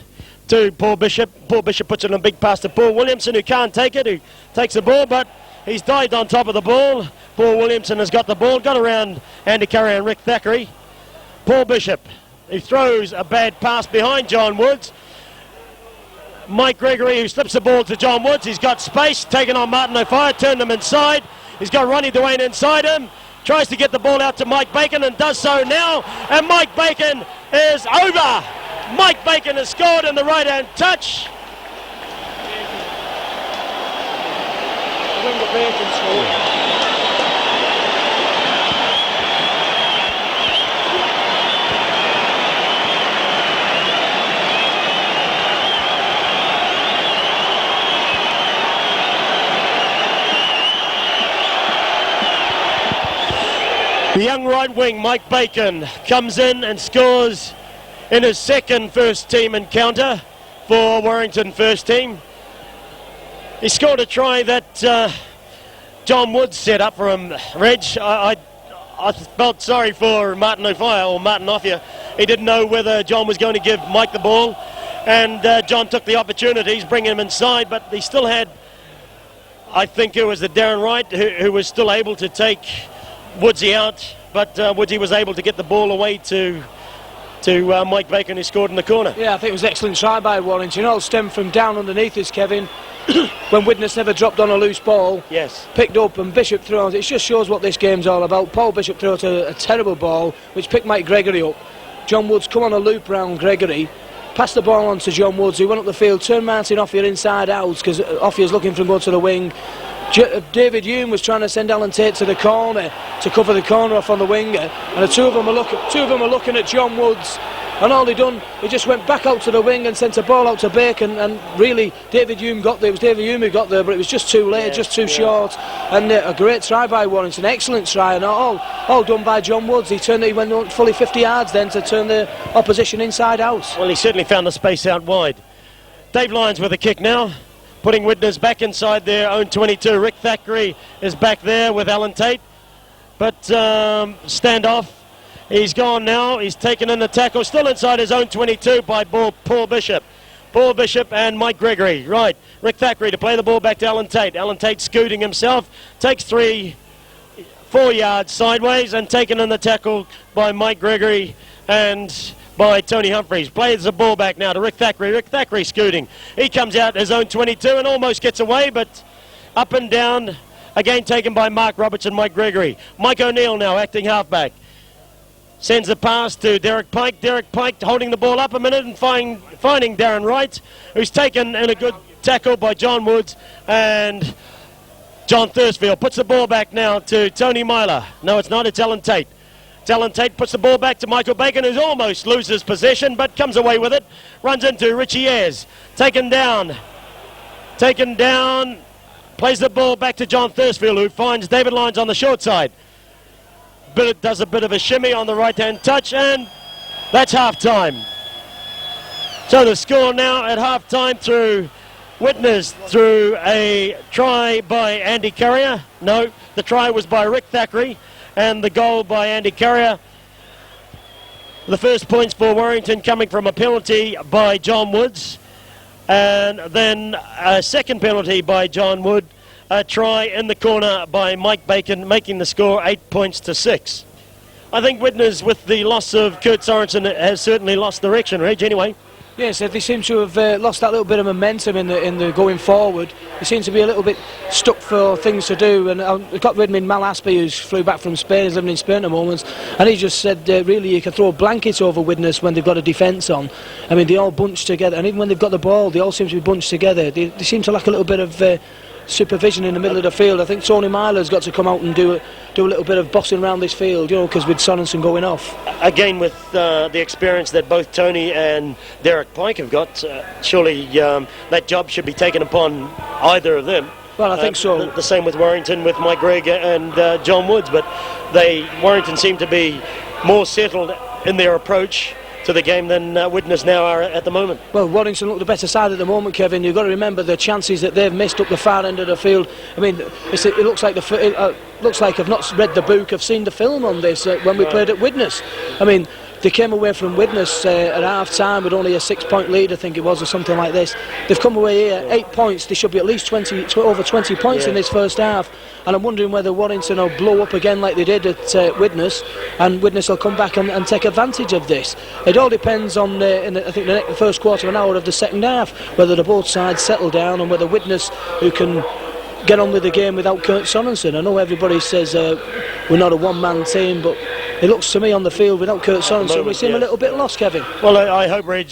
to Paul Bishop. Paul Bishop puts it on a big pass to Paul Williamson, who can't take it, who takes the ball, but he's dived on top of the ball. Paul Williamson has got the ball, got around Andy Curry and Rick Thackeray. Paul Bishop, who throws a bad pass behind John Woods. Mike Gregory, who slips the ball to John Woods. He's got space, taken on Martin O'Fire, turned him inside. He's got Ronnie Dwayne inside him. Tries to get the ball out to Mike Bacon and does so now. And Mike Bacon is over. Mike Bacon has scored in the right-hand touch. The young right wing, Mike Bacon, comes in and scores in his second first team encounter for Warrington first team. He scored a try that John Woods set up for him, Reg. I felt sorry for Martin Offia. He didn't know whether John was going to give Mike the ball, and John took the opportunities, bringing him inside, but he still had, I think it was the Darren Wright who was still able to take Woodsy out, but Woodsy was able to get the ball away to Mike Bacon, who scored in the corner. Yeah, I think it was an excellent try by Warrington. It all stemmed from down underneath us, Kevin. When Widnes never dropped on a loose ball, yes, picked up, and Bishop throws. It just shows what this game's all about. Paul Bishop threw a terrible ball, which picked Mike Gregory up. John Woods come on a loop round Gregory, passed the ball on to John Woods, who went up the field, turned Martin Offia inside out, because Offia's looking for him to go to the wing. David Hume was trying to send Alan Tate to the corner to cover the corner off on the winger, and the two of them are looking at John Woods, and all he done, he just went back out to the wing and sent a ball out to Bacon, and really David Hume got there. It was David Hume who got there, but it was just too late, just too short, and a great try by Warrington, excellent try, and all done by John Woods. He went fully 50 yards then to turn the opposition inside out. Well, he certainly found the space out wide. Dave Lyons with a kick now, putting Widnes back inside their own 22. Rick Thackeray is back there with Alan Tate, but standoff. He's gone now. He's taken in the tackle, still inside his own 22 by Paul Bishop. Paul Bishop and Mike Gregory. Right, Rick Thackeray to play the ball back to Alan Tate. Alan Tate scooting himself, takes 3-4 yards sideways, and taken in the tackle by Mike Gregory and by Tony Humphreys. Plays the ball back now to Rick Thackeray. Rick Thackeray scooting. He comes out his own 22 and almost gets away, but up and down. Again taken by Mark Roberts and Mike Gregory. Mike O'Neill now acting halfback. Sends the pass to Derek Pike. Derek Pike holding the ball up a minute and finding Darren Wright, who's taken in a good tackle by John Woods, and John Thursfield puts the ball back now to Tony Myler. No, it's not. It's Alan Tate. Alan Tate puts the ball back to Michael Bacon, who almost loses possession but comes away with it. Runs into Richie Ayres. Taken down. Plays the ball back to John Thursfield, who finds David Lyons on the short side. But it does a bit of a shimmy on the right-hand touch, and that's half-time. So the score now at half-time through Widnes, through a try by Andy Currier. No, the try was by Rick Thackeray, and the goal by Andy Currier. The first points for Warrington coming from a penalty by John Woods, and then a second penalty by John Wood. A try in the corner by Mike Bacon, making the score 8-6. I think Widnes, with the loss of Kurt Sorensen, has certainly lost direction, Reg, anyway. Yes, they seem to have lost that little bit of momentum in the going forward. They seem to be a little bit stuck for things to do. And I've got with me Mal Aspey, who flew back from Spain, is living in Spain at the moment, and he just said really you can throw a blanket over Widnes when they've got a defence on. I mean, they all bunch together, and even when they've got the ball, they all seem to be bunched together. They seem to lack a little bit of supervision in the middle of the field. I think Tony Myler's got to come out and do a little bit of bossing around this field, you know, because with Sorensen going off. Again, with the experience that both Tony and Derek Pike have got, surely that job should be taken upon either of them. Well, I think so. The same with Warrington, with Mike Gregg and John Woods, but Warrington seem to be more settled in their approach to the game than Widnes now are at the moment. Well, Warrington look the better side at the moment, Kevin. You've got to remember the chances that they've missed up the far end of the field. I mean, it looks like I've not read the book. I've seen the film on this when we played at Widnes. I mean, they came away from Widnes at half-time with only a 6-point lead, I think it was, or something like this. They've come away here 8 points. They should be at least over 20 points in this first half. And I'm wondering whether Warrington will blow up again like they did at Widnes, and Widnes will come back and take advantage of this. It all depends on, I think, the first quarter of an hour of the second half, whether the both sides settle down and whether Widnes, who can get on with the game without Kurt Sorensen. I know everybody says we're not a one-man team, but it looks to me on the field without Kurt Sorensen we seem a little bit lost, Kevin. Well, I hope, Reg,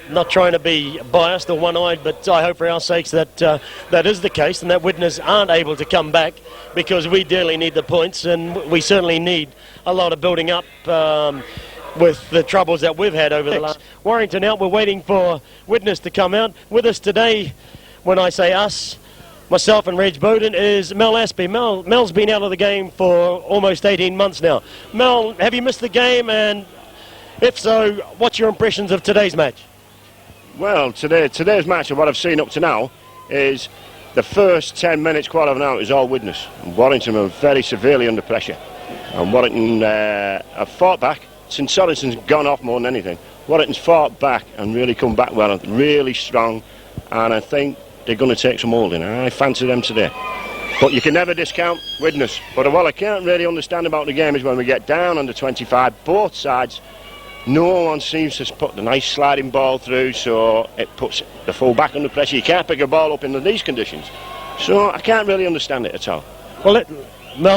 not trying to be biased or one-eyed, but I hope for our sakes that that is the case and that Widnes aren't able to come back, because we dearly need the points, and we certainly need a lot of building up with the troubles that we've had over the last. Warrington out, we're waiting for Widnes to come out. With us today, when I say us, myself and Reg Bowden, is Mel Aspey. Mel's been out of the game for almost 18 months now. Mel, have you missed the game? And if so, what's your impressions of today's match? Well, today's match and what I've seen up to now is the first 10 minutes, quarter of an hour, it was all Widnes. Warrington were very severely under pressure. And Warrington have fought back. Since Sorensen's gone off more than anything, Warrington's fought back and really come back well, and really strong. And I think they're going to take some holding. I fancy them today. But you can never discount Widnes. But what I can't really understand about the game is when we get down under 25, both sides, no one seems to put the nice sliding ball through, so it puts the full back under pressure. You can't pick a ball up in these conditions. So I can't really understand it at all. Well,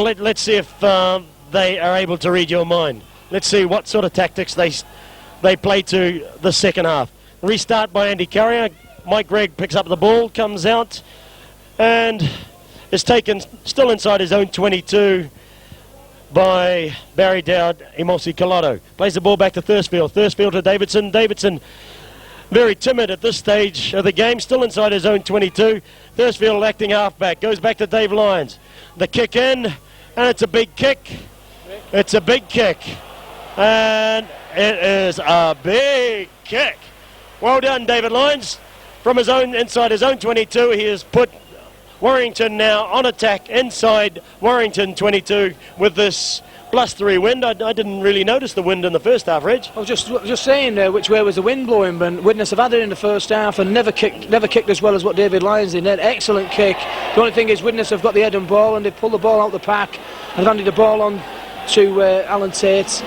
let's see if they are able to read your mind. Let's see what sort of tactics they play to the second half. Restart by Andy Currier. Mike Gregg picks up the ball, comes out, and is taken still inside his own 22 by Barry Dowd. Emulsi Collado plays the ball back to Thursfield. Thursfield to Davidson. Davidson very timid at this stage of the game, still inside his own 22. Thursfield acting halfback, goes back to Dave Lyons. The kick in, and it's a big kick. It's a big kick. And it is a big kick. Well done, David Lyons. From his own, inside his own 22, he has put Warrington now on attack inside Warrington 22 with this +3 wind. I didn't really notice the wind in the first half, Reg. I was just saying which way was the wind blowing, but Widnes have had it in the first half and never kicked as well as what David Lyons did. Excellent kick. The only thing is Widnes have got the head and ball, and they pull the ball out the pack and handed the ball on to Alan Tate.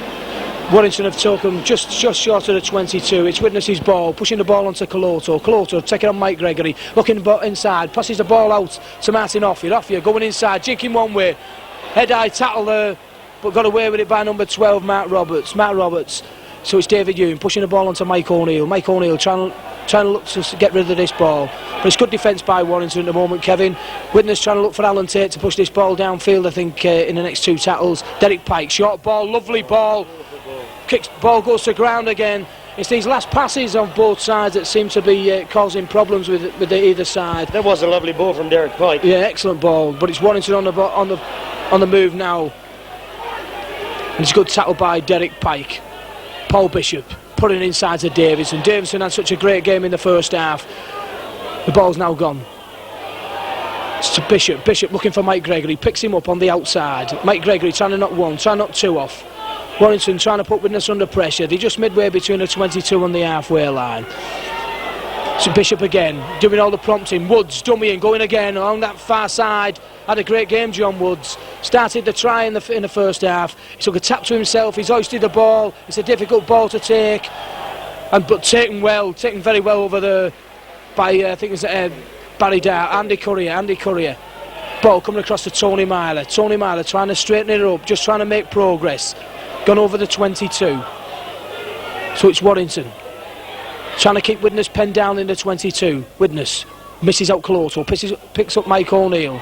Warrington have taken just short of the 22. It's Widnes' ball, pushing the ball onto Collado. Collado taking on Mike Gregory, looking inside, passes the ball out to Martin Offier, going inside, jinking one way, head-high tackle there, but got away with it by number 12, Matt Roberts. So it's David Ewing pushing the ball onto Mike O'Neill. Mike O'Neill trying to look to get rid of this ball, but it's good defence by Warrington at the moment, Kevin. Widnes trying to look for Alan Tate to push this ball downfield, I think, in the next 2 tackles. Derek Pike, short ball, lovely ball. Kicks, ball goes to ground again. It's these last passes on both sides that seem to be causing problems with either side. That was a lovely ball from Derek Pike. Yeah, excellent ball, but it's Warrington on the move now. And it's a good tackle by Derek Pike. Paul Bishop putting it inside to Davison. Davison had such a great game in the first half. The ball's now gone. It's to Bishop. Bishop looking for Mike Gregory. Picks him up on the outside. Mike Gregory trying to knock one, trying to knock 2 off. Warrington trying to put Widnes under pressure. They're just midway between the 22 and the halfway line. So Bishop again, doing all the prompting. Woods dummying, going again along that far side. Had a great game, John Woods. Started the try in the first half. He took a tap to himself. He's hoisted the ball. It's a difficult ball to take, but taken very well over there by I think it's Barry Dart, Andy Currier. Ball coming across to Tony Myler. Tony Myler trying to straighten it up, just trying to make progress. Gone over the 22. So it's Warrington trying to keep Widnes penned down in the 22. Widnes misses out Collado, picks up Mike O'Neill.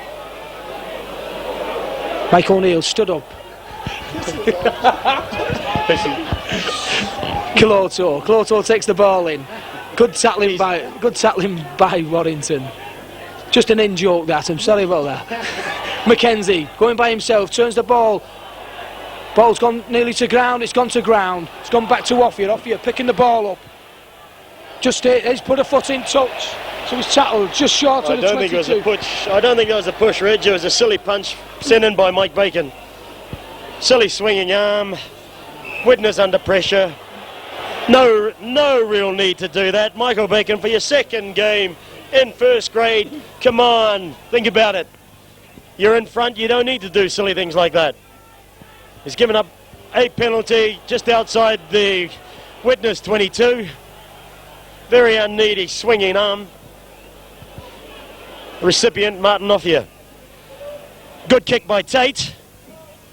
Mike O'Neill stood up. Collado takes the ball in. Good tackling by Warrington. Just an in-joke that, I'm sorry about that. Mackenzie going by himself, turns the ball. Ball's gone nearly to ground, it's gone to ground. It's gone back to Offier picking the ball up. He's put a foot in touch. So he's tackled just short of the 22. I don't think it was a push, Reg. It was a silly punch sent in by Mike Bacon. Silly swinging arm. Widnes under pressure. No real need to do that. Michael Bacon, for your second game in first grade, come on, think about it. You're in front, you don't need to do silly things like that. He's given up a penalty just outside the Widnes 22. Very unneedy swinging arm. Recipient Martin Offier. Good kick by Tate.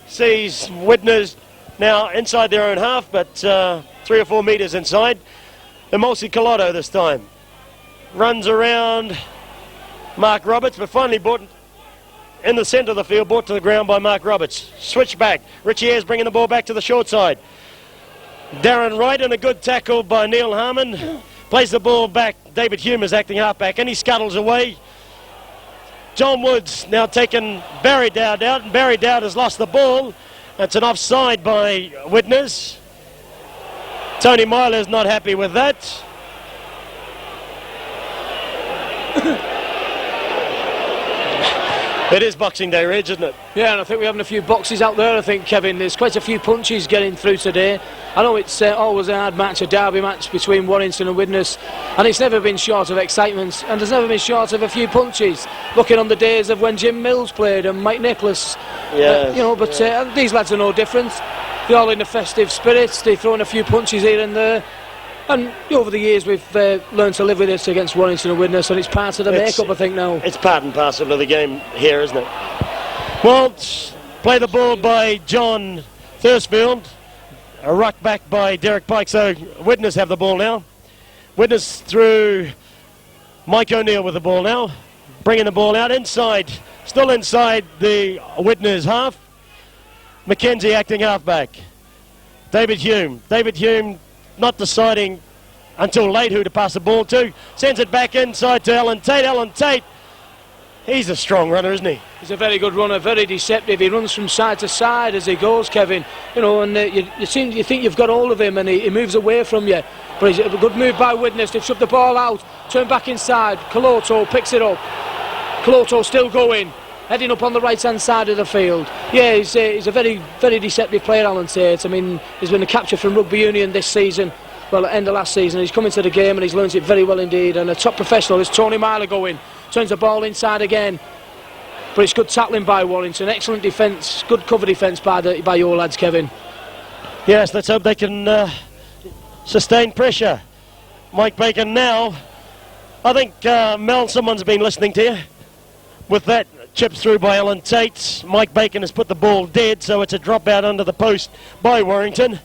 Sees Widnes now inside their own half, but 3 or 4 metres inside. Emulsi Collado this time. Runs around Mark Roberts, but finally brought in the centre of the field, brought to the ground by Mark Roberts. Switch back. Richie Ayres bringing the ball back to the short side. Darren Wright and a good tackle by Neil Harmon. Plays the ball back. David Hume is acting halfback and he scuttles away. John Woods now taking Barry Dowd out, and Barry Dowd has lost the ball. That's an offside by Widnes. Tony Myler's not happy with that. It is Boxing Day, Reg, isn't it? Yeah, and I think we're having a few boxes out there. I think, Kevin, there's quite a few punches getting through today. I know it's always a hard match, a derby match between Warrington and Widnes, and it's never been short of excitement, and there's never been short of a few punches. Looking on the days of when Jim Mills played and Mike Nicholas, but these lads are no different. They're all in the festive spirits. They're throwing a few punches here and there. And over the years we've learned to live with this against Warrington and Widnes, and it's part of the makeup, I think, now. It's part and parcel of the game here, isn't it? Well, play the ball by John Thursfield, a ruck back by Derek Pike, so Widnes have the ball now. Widnes through Mike O'Neill with the ball now, bringing the ball out inside, still inside the Widnes half. Mackenzie acting halfback. David Hume not deciding until late who to pass the ball to. Sends it back inside to Alan Tate. Alan Tate, he's a strong runner, isn't he? He's a very good runner, very deceptive. He runs from side to side as he goes, Kevin. You know, and you think you've got hold of him, and he moves away from you. But he's a good move by Widnes. They've shoved the ball out, turn back inside. Coloto picks it up. Coloto still going, heading up on the right-hand side of the field. Yeah, he's a very, very deceptive player, Alan Tate. I mean, he's been a capture from Rugby Union this season, well, at the end of last season. He's come into the game and he's learned it very well indeed. And a top professional is Tony Myler going. Turns the ball inside again. But it's good tackling by Warrington. Excellent defence, good cover defence by your lads, Kevin. Yes, let's hope they can sustain pressure. Mike Bacon now. I think, Mel, someone's been listening to you. With that chip through by Alan Tate, Mike Bacon has put the ball dead, so it's a drop out under the post by Warrington.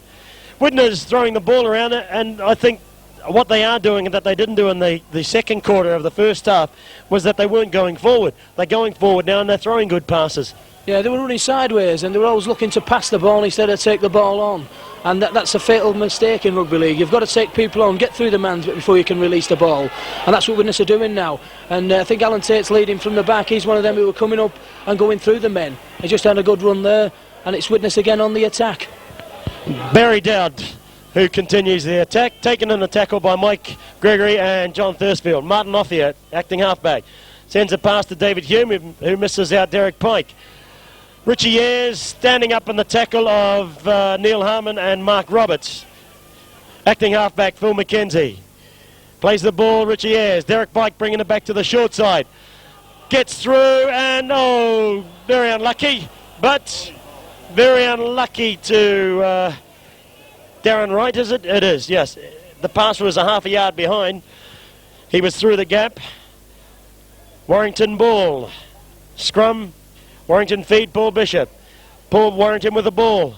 Widnes throwing the ball around, and I think what they are doing and that they didn't do in the second quarter of the first half was that they weren't going forward. They're going forward now and they're throwing good passes. Yeah, they were running sideways and they were always looking to pass the ball instead of take the ball on. And that's a fatal mistake in rugby league. You've got to take people on, get through the man before you can release the ball. And that's what Widnes are doing now. And I think Alan Tate's leading from the back. He's one of them who were coming up and going through the men. He just had a good run there. And it's Widnes again on the attack. Barry Dowd, who continues the attack, taken in the tackle by Mike Gregory and John Thursfield. Martin Offia, acting halfback, sends a pass to David Hume, who misses out Derek Pike. Richie Ayres standing up in the tackle of Neil Harmon and Mark Roberts. Acting halfback, Phil McKenzie. Plays the ball, Richie Ayres. Derek Pike bringing it back to the short side. Gets through and, very unlucky. But very unlucky to Darren Wright, is it? It is, yes. The pass was a half a yard behind. He was through the gap. Warrington ball. Scrum. Warrington feed, Paul Bishop. Paul Warrington with the ball.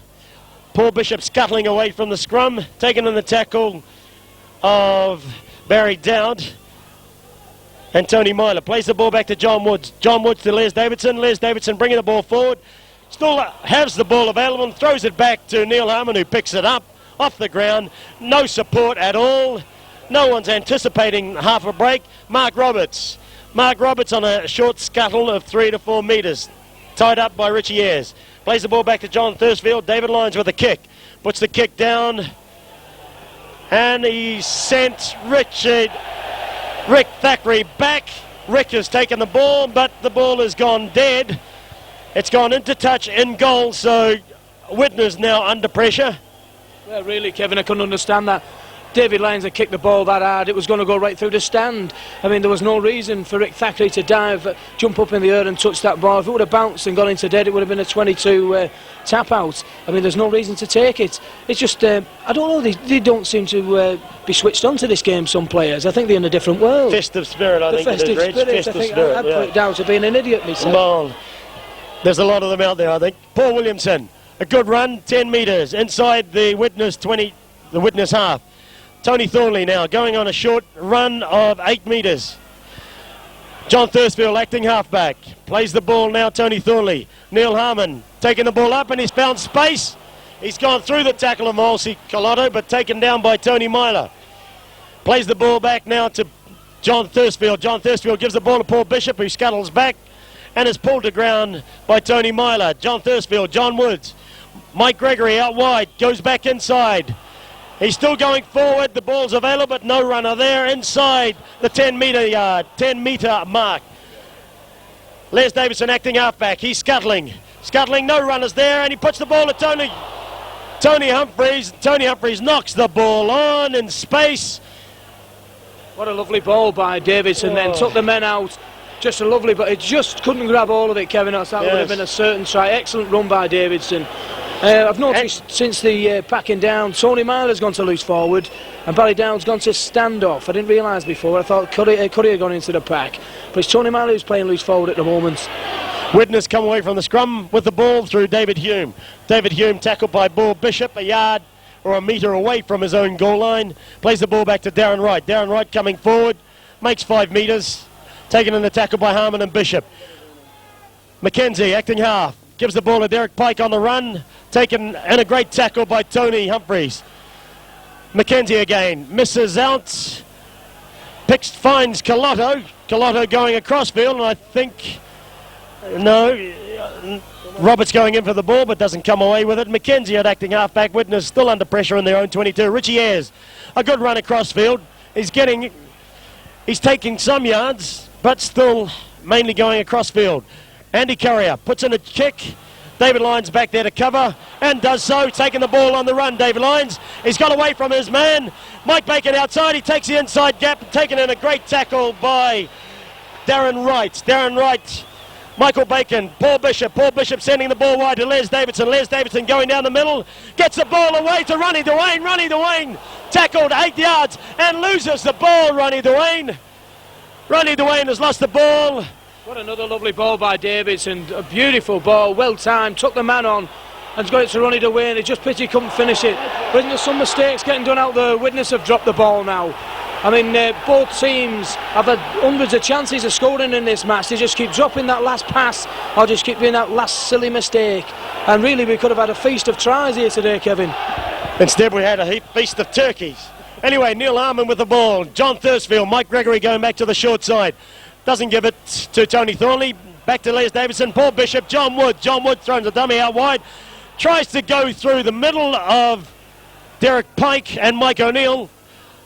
Paul Bishop scuttling away from the scrum, taken in the tackle of Barry Dowd. And Tony Myler plays the ball back to John Woods. John Woods to Les Davidson. Les Davidson bringing the ball forward. Still has the ball available and throws it back to Neil Harmon, who picks it up off the ground. No support at all. No one's anticipating half a break. Mark Roberts. Mark Roberts on a short scuttle of 3 to 4 metres. Tied up by Richie Ayres. Plays the ball back to John Thursfield. David Lyons with a kick. Puts the kick down. And he sent Rick Thackeray back. Rick has taken the ball, but the ball has gone dead. It's gone into touch in goal, so Widnes now under pressure. Well, really, Kevin, I couldn't understand that. David Lyons had kicked the ball that hard, it was going to go right through the stand. I mean, there was no reason for Rick Thackeray to dive, jump up in the air and touch that ball. If it would have bounced and gone into dead, it would have been a 22 tap out. I mean, there's no reason to take it. It's just, I don't know, they don't seem to be switched on to this game, some players. I think they're in a different world. Festive spirit, I think it is, Reg. Festive spirit, I'd put it down to being an idiot myself. Well, there's a lot of them out there, I think. Paul Williamson, a good run, 10 metres inside the Widnes half. Tony Thornley now going on a short run of 8 metres. John Thursfield acting halfback. Plays the ball now, Tony Thornley. Neil Harmon taking the ball up and he's found space. He's gone through the tackle of Molsey Coloto, but taken down by Tony Myler. Plays the ball back now to John Thursfield. John Thursfield gives the ball to Paul Bishop, who scuttles back and is pulled to ground by Tony Myler. John Thursfield, John Woods. Mike Gregory out wide, goes back inside. He's still going forward. The ball's available, but no runner there inside the 10 metre mark. Les Davidson acting halfback. He's scuttling. Scuttling, no runners there, and he puts the ball to Tony Humphries. Tony Humphries knocks the ball on in space. What a lovely ball by Davidson, then took the men out. Just a lovely, but it just couldn't grab all of it, Kevin. That would have been a certain try. Excellent run by Davidson. I've noticed since the packing down, Tony Myler's gone to loose forward and Barry Dowd's gone to stand off. I didn't realise before. I thought Curry had gone into the pack. But it's Tony Myler who's playing loose forward at the moment. Widnes come away from the scrum with the ball through David Hume. David Hume tackled by Paul Bishop, a yard or a metre away from his own goal line. Plays the ball back to Darren Wright. Darren Wright coming forward, makes 5 metres. Taken in the tackle by Harmon and Bishop. Mackenzie acting half. Gives the ball to Derek Pike on the run. Taken in a great tackle by Tony Humphries. Mackenzie again. Misses out. Finds Colotto. Colotto going across field, and I think... No. Roberts going in for the ball, but doesn't come away with it. Mackenzie at acting half-back. Widnes still under pressure in their own 22. Richie Ayres. A good run across field. He's taking some yards, but still mainly going across field. Andy Currier puts in a kick. David Lyons back there to cover and does so, taking the ball on the run. David Lyons, he's got away from his man. Mike Bacon outside, he takes the inside gap, taken in a great tackle by Darren Wright. Darren Wright, Michael Bacon, Paul Bishop sending the ball wide to Les Davidson. Les Davidson going down the middle, gets the ball away to Ronnie Dwayne. Ronnie Dwayne tackled 8 yards and loses the ball, Ronnie Dwayne. Ronnie Dwayne has lost the ball. What another lovely ball by Davidson. A beautiful ball, well timed, took the man on and got it to Ronnie Dwayne. It's just pity he couldn't finish it. But there's some mistakes getting done out there. Widnes have dropped the ball now. I mean, both teams have had hundreds of chances of scoring in this match. They just keep dropping that last pass or just keep doing that last silly mistake. And really, we could have had a feast of tries here today, Kevin. Instead, we had a feast of turkeys. Anyway, Neil Harmon with the ball. John Thursfield, Mike Gregory going back to the short side. Doesn't give it to Tony Thornley. Back to Les Davidson, Paul Bishop, John Wood. John Wood throws a dummy out wide. Tries to go through the middle of Derek Pike and Mike O'Neill.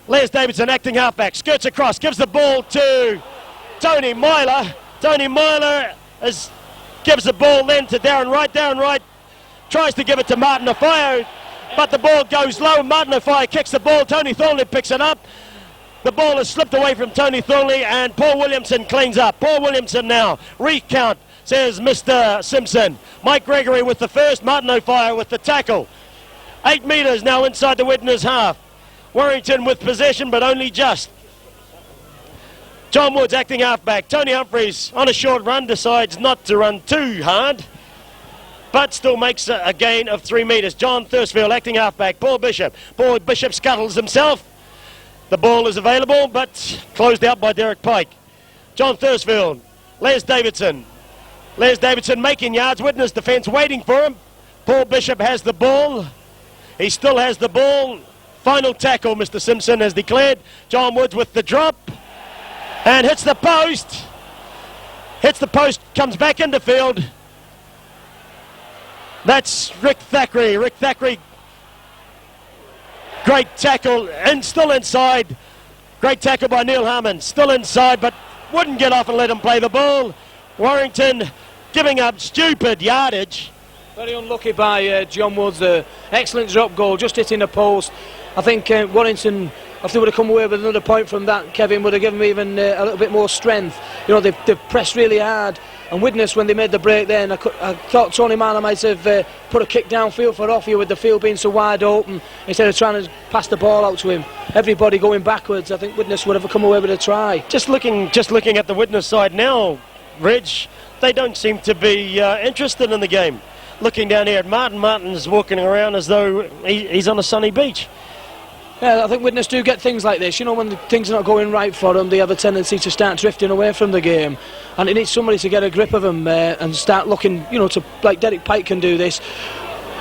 Les Davidson acting halfback. Skirts across, gives the ball to Tony Myler. Tony Myler gives the ball then to Darren Wright. Darren Wright tries to give it to Martin Afire, but the ball goes low. Martin Afire kicks the ball. Tony Thornley picks it up. The ball has slipped away from Tony Thornley and Paul Williamson cleans up. Paul Williamson now. Recount, says Mr. Simpson. Mike Gregory with the first. Martin O'Fire with the tackle. 8 metres now inside the Widnes half. Warrington with possession, but only just. John Woods acting halfback. Tony Humphries on a short run decides not to run too hard, but still makes a gain of 3 metres. John Thursfield acting halfback. Paul Bishop. Paul Bishop scuttles himself. The ball is available, but closed out by Derek Pike. John Thursfield. Les Davidson. Les Davidson making yards. Widnes defence waiting for him. Paul Bishop has the ball. He still has the ball. Final tackle, Mr. Simpson has declared. John Woods with the drop. And hits the post. Hits the post, comes back into field. That's Rick Thackeray. Rick Thackeray, great tackle, and still inside. Great tackle by Neil Harmon. Still inside, but wouldn't get off and let him play the ball. Warrington giving up stupid yardage. Very unlucky by John Woods. Excellent drop goal, just hitting the post. I think Warrington, if they would have come away with another point from that, Kevin, would have given them even a little bit more strength. You know, they've pressed really hard. And Widnes, when they made the break then, I thought Tony Myler might have put a kick downfield for Offie with the field being so wide open instead of trying to pass the ball out to him. Everybody going backwards. I think Widnes would have come away with a try. Just looking at the Widnes side now, Reg, they don't seem to be interested in the game. Looking down here at Martin's walking around as though he's on a sunny beach. Yeah, I think Widnes do get things like this. You know, when things are not going right for them, they have a tendency to start drifting away from the game. And it needs somebody to get a grip of them and start looking, you know, to like Derek Pike can do this.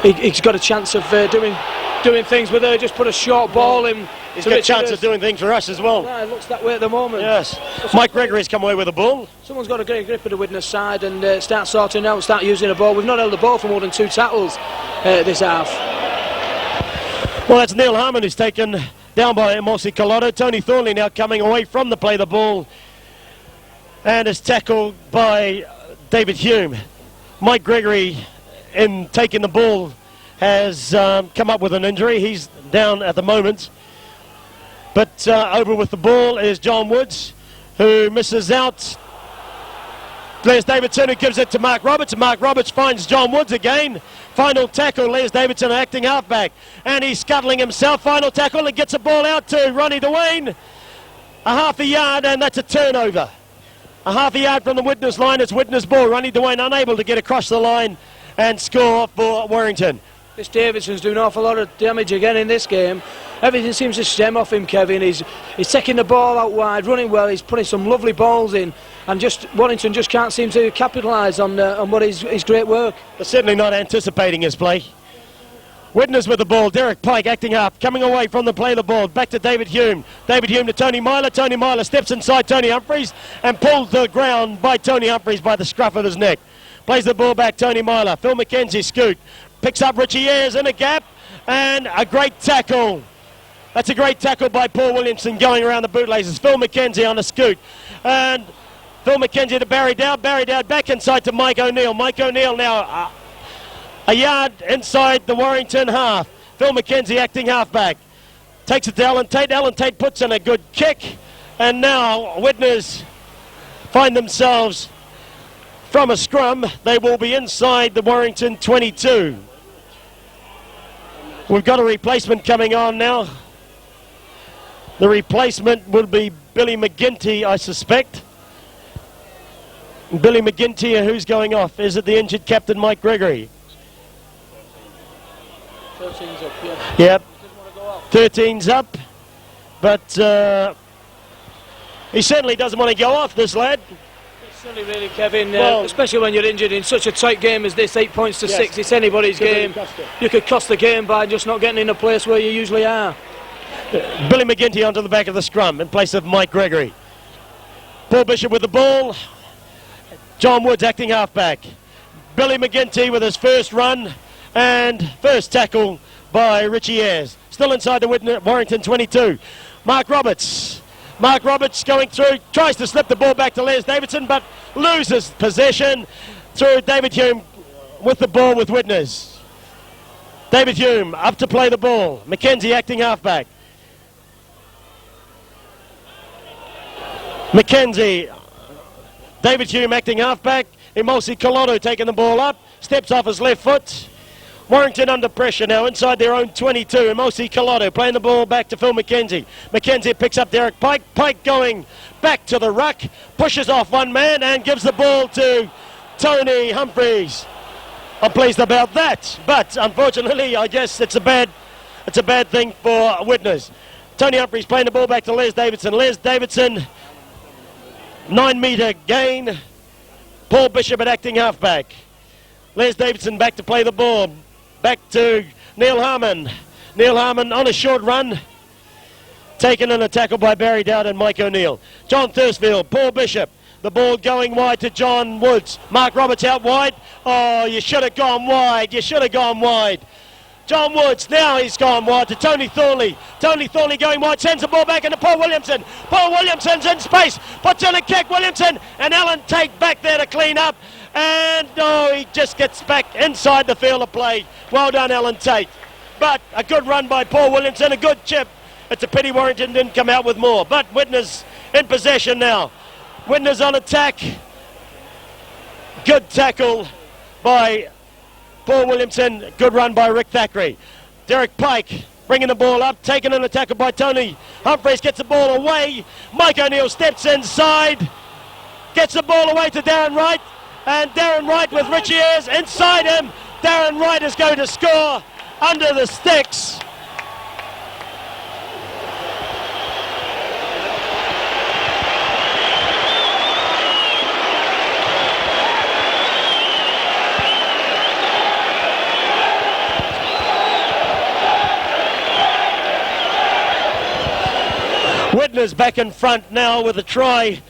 He's got a chance of doing things with her. Just put a short ball in. He's got a chance of doing things for us as well. Yeah, it looks that way at the moment. Yes. Mike Gregory's come away with the ball. Someone's got to get a grip of the Widnes side and start sorting out, start using the ball. We've not held the ball for more than 2 tackles this half. Well, that's Neil Harmon who's taken down by Emulsi Colotto. Tony Thornley now coming away from the play the ball and is tackled by David Hume. Mike Gregory, in taking the ball, has come up with an injury. He's down at the moment. But over with the ball is John Woods, who misses out. Les Davidson, who gives it to Mark Roberts, and Mark Roberts finds John Woods again. Final tackle, Les Davidson acting halfback, and he's scuttling himself. Final tackle, and gets the ball out to Ronnie DeWayne. A half a yard, and that's a turnover. A half a yard from the Widnes line. It's Widnes ball. Ronnie DeWayne unable to get across the line and score for Warrington. This Davidson's doing an awful lot of damage again in this game. Everything seems to stem off him, Kevin. He's taking the ball out wide, running well. He's putting some lovely balls in, and just Warrington just can't seem to capitalise on what is his great work. They're certainly not anticipating his play. Widnes with the ball. Derek Pike acting up, coming away from the play of the ball. Back to David Hume. David Hume to Tony Myler. Tony Myler steps inside Tony Humphreys and pulled to the ground by Tony Humphreys by the scruff of his neck. Plays the ball back, Tony Myler. Phil McKenzie scoot. Picks up Richie Ayres in a gap, and a great tackle. That's a great tackle by Paul Williamson going around the bootlaces. Phil McKenzie on a scoot. And Phil McKenzie to Barry Dowd. Barry Dowd back inside to Mike O'Neill. Mike O'Neill now a yard inside the Warrington half. Phil McKenzie acting halfback. Takes it to Alan Tate. Alan Tate puts in a good kick. And now Widnes find themselves from a scrum. They will be inside the Warrington 22. We've got a replacement coming on now. The replacement will be Billy McGinty, I suspect. Billy McGinty, who's going off? Is it the injured captain, Mike Gregory? 13's up, yeah. Yep. 13's up. But he certainly doesn't want to go off, this lad. Certainly, really, Kevin, especially when you're injured in such a tight game as this, 8 points to 6, it's anybody's game. You could cost the game by just not getting in a place where you usually are. Billy McGinty onto the back of the scrum in place of Mike Gregory. Paul Bishop with the ball. John Woods acting halfback. Billy McGinty with his first run and first tackle by Richie Ayres. Still inside the Warrington 22. Mark Roberts. Mark Roberts going through, tries to slip the ball back to Les Davidson, but loses possession through David Hume with the ball with Widnes. David Hume up to play the ball. McKenzie acting halfback. McKenzie, David Hume acting halfback. Emulsi Collado taking the ball up, steps off his left foot. Warrington under pressure now inside their own 22. Emulsi Collado playing the ball back to Phil McKenzie. McKenzie picks up Derek Pike. Pike going back to the ruck, pushes off one man and gives the ball to Tony Humphreys. I'm pleased about that, but unfortunately I guess it's a bad thing for Widnes. Tony Humphreys playing the ball back to Les Davidson. Les Davidson, 9-metre gain. Paul Bishop at acting halfback. Les Davidson back to play the ball. Back to Neil Harmon. Neil Harmon on a short run. Taken in a tackle by Barry Dowd and Mike O'Neill. John Thursfield, Paul Bishop. The ball going wide to John Woods. Mark Roberts out wide. Oh, you should have gone wide. You should have gone wide. John Woods, now he's gone wide to Tony Thorley. Tony Thorley going wide, sends the ball back into Paul Williamson. Paul Williamson's in space, puts in a kick, Williamson, and Alan Tate back there to clean up. And he just gets back inside the field of play. Well done, Alan Tate. But a good run by Paul Williamson, a good chip. It's a pity Warrington didn't come out with more. But Widnes in possession now. Widnes on attack. Good tackle by Paul Williamson. Good run by Rick Thackeray. Derek Pike bringing the ball up. Taken in a tackle by Tony Humphreys. Gets the ball away. Mike O'Neill steps inside. Gets the ball away to Darren Wright. And Darren Wright with Richie Ayres inside him. Darren Wright is going to score under the sticks. Widnes back in front now with a try,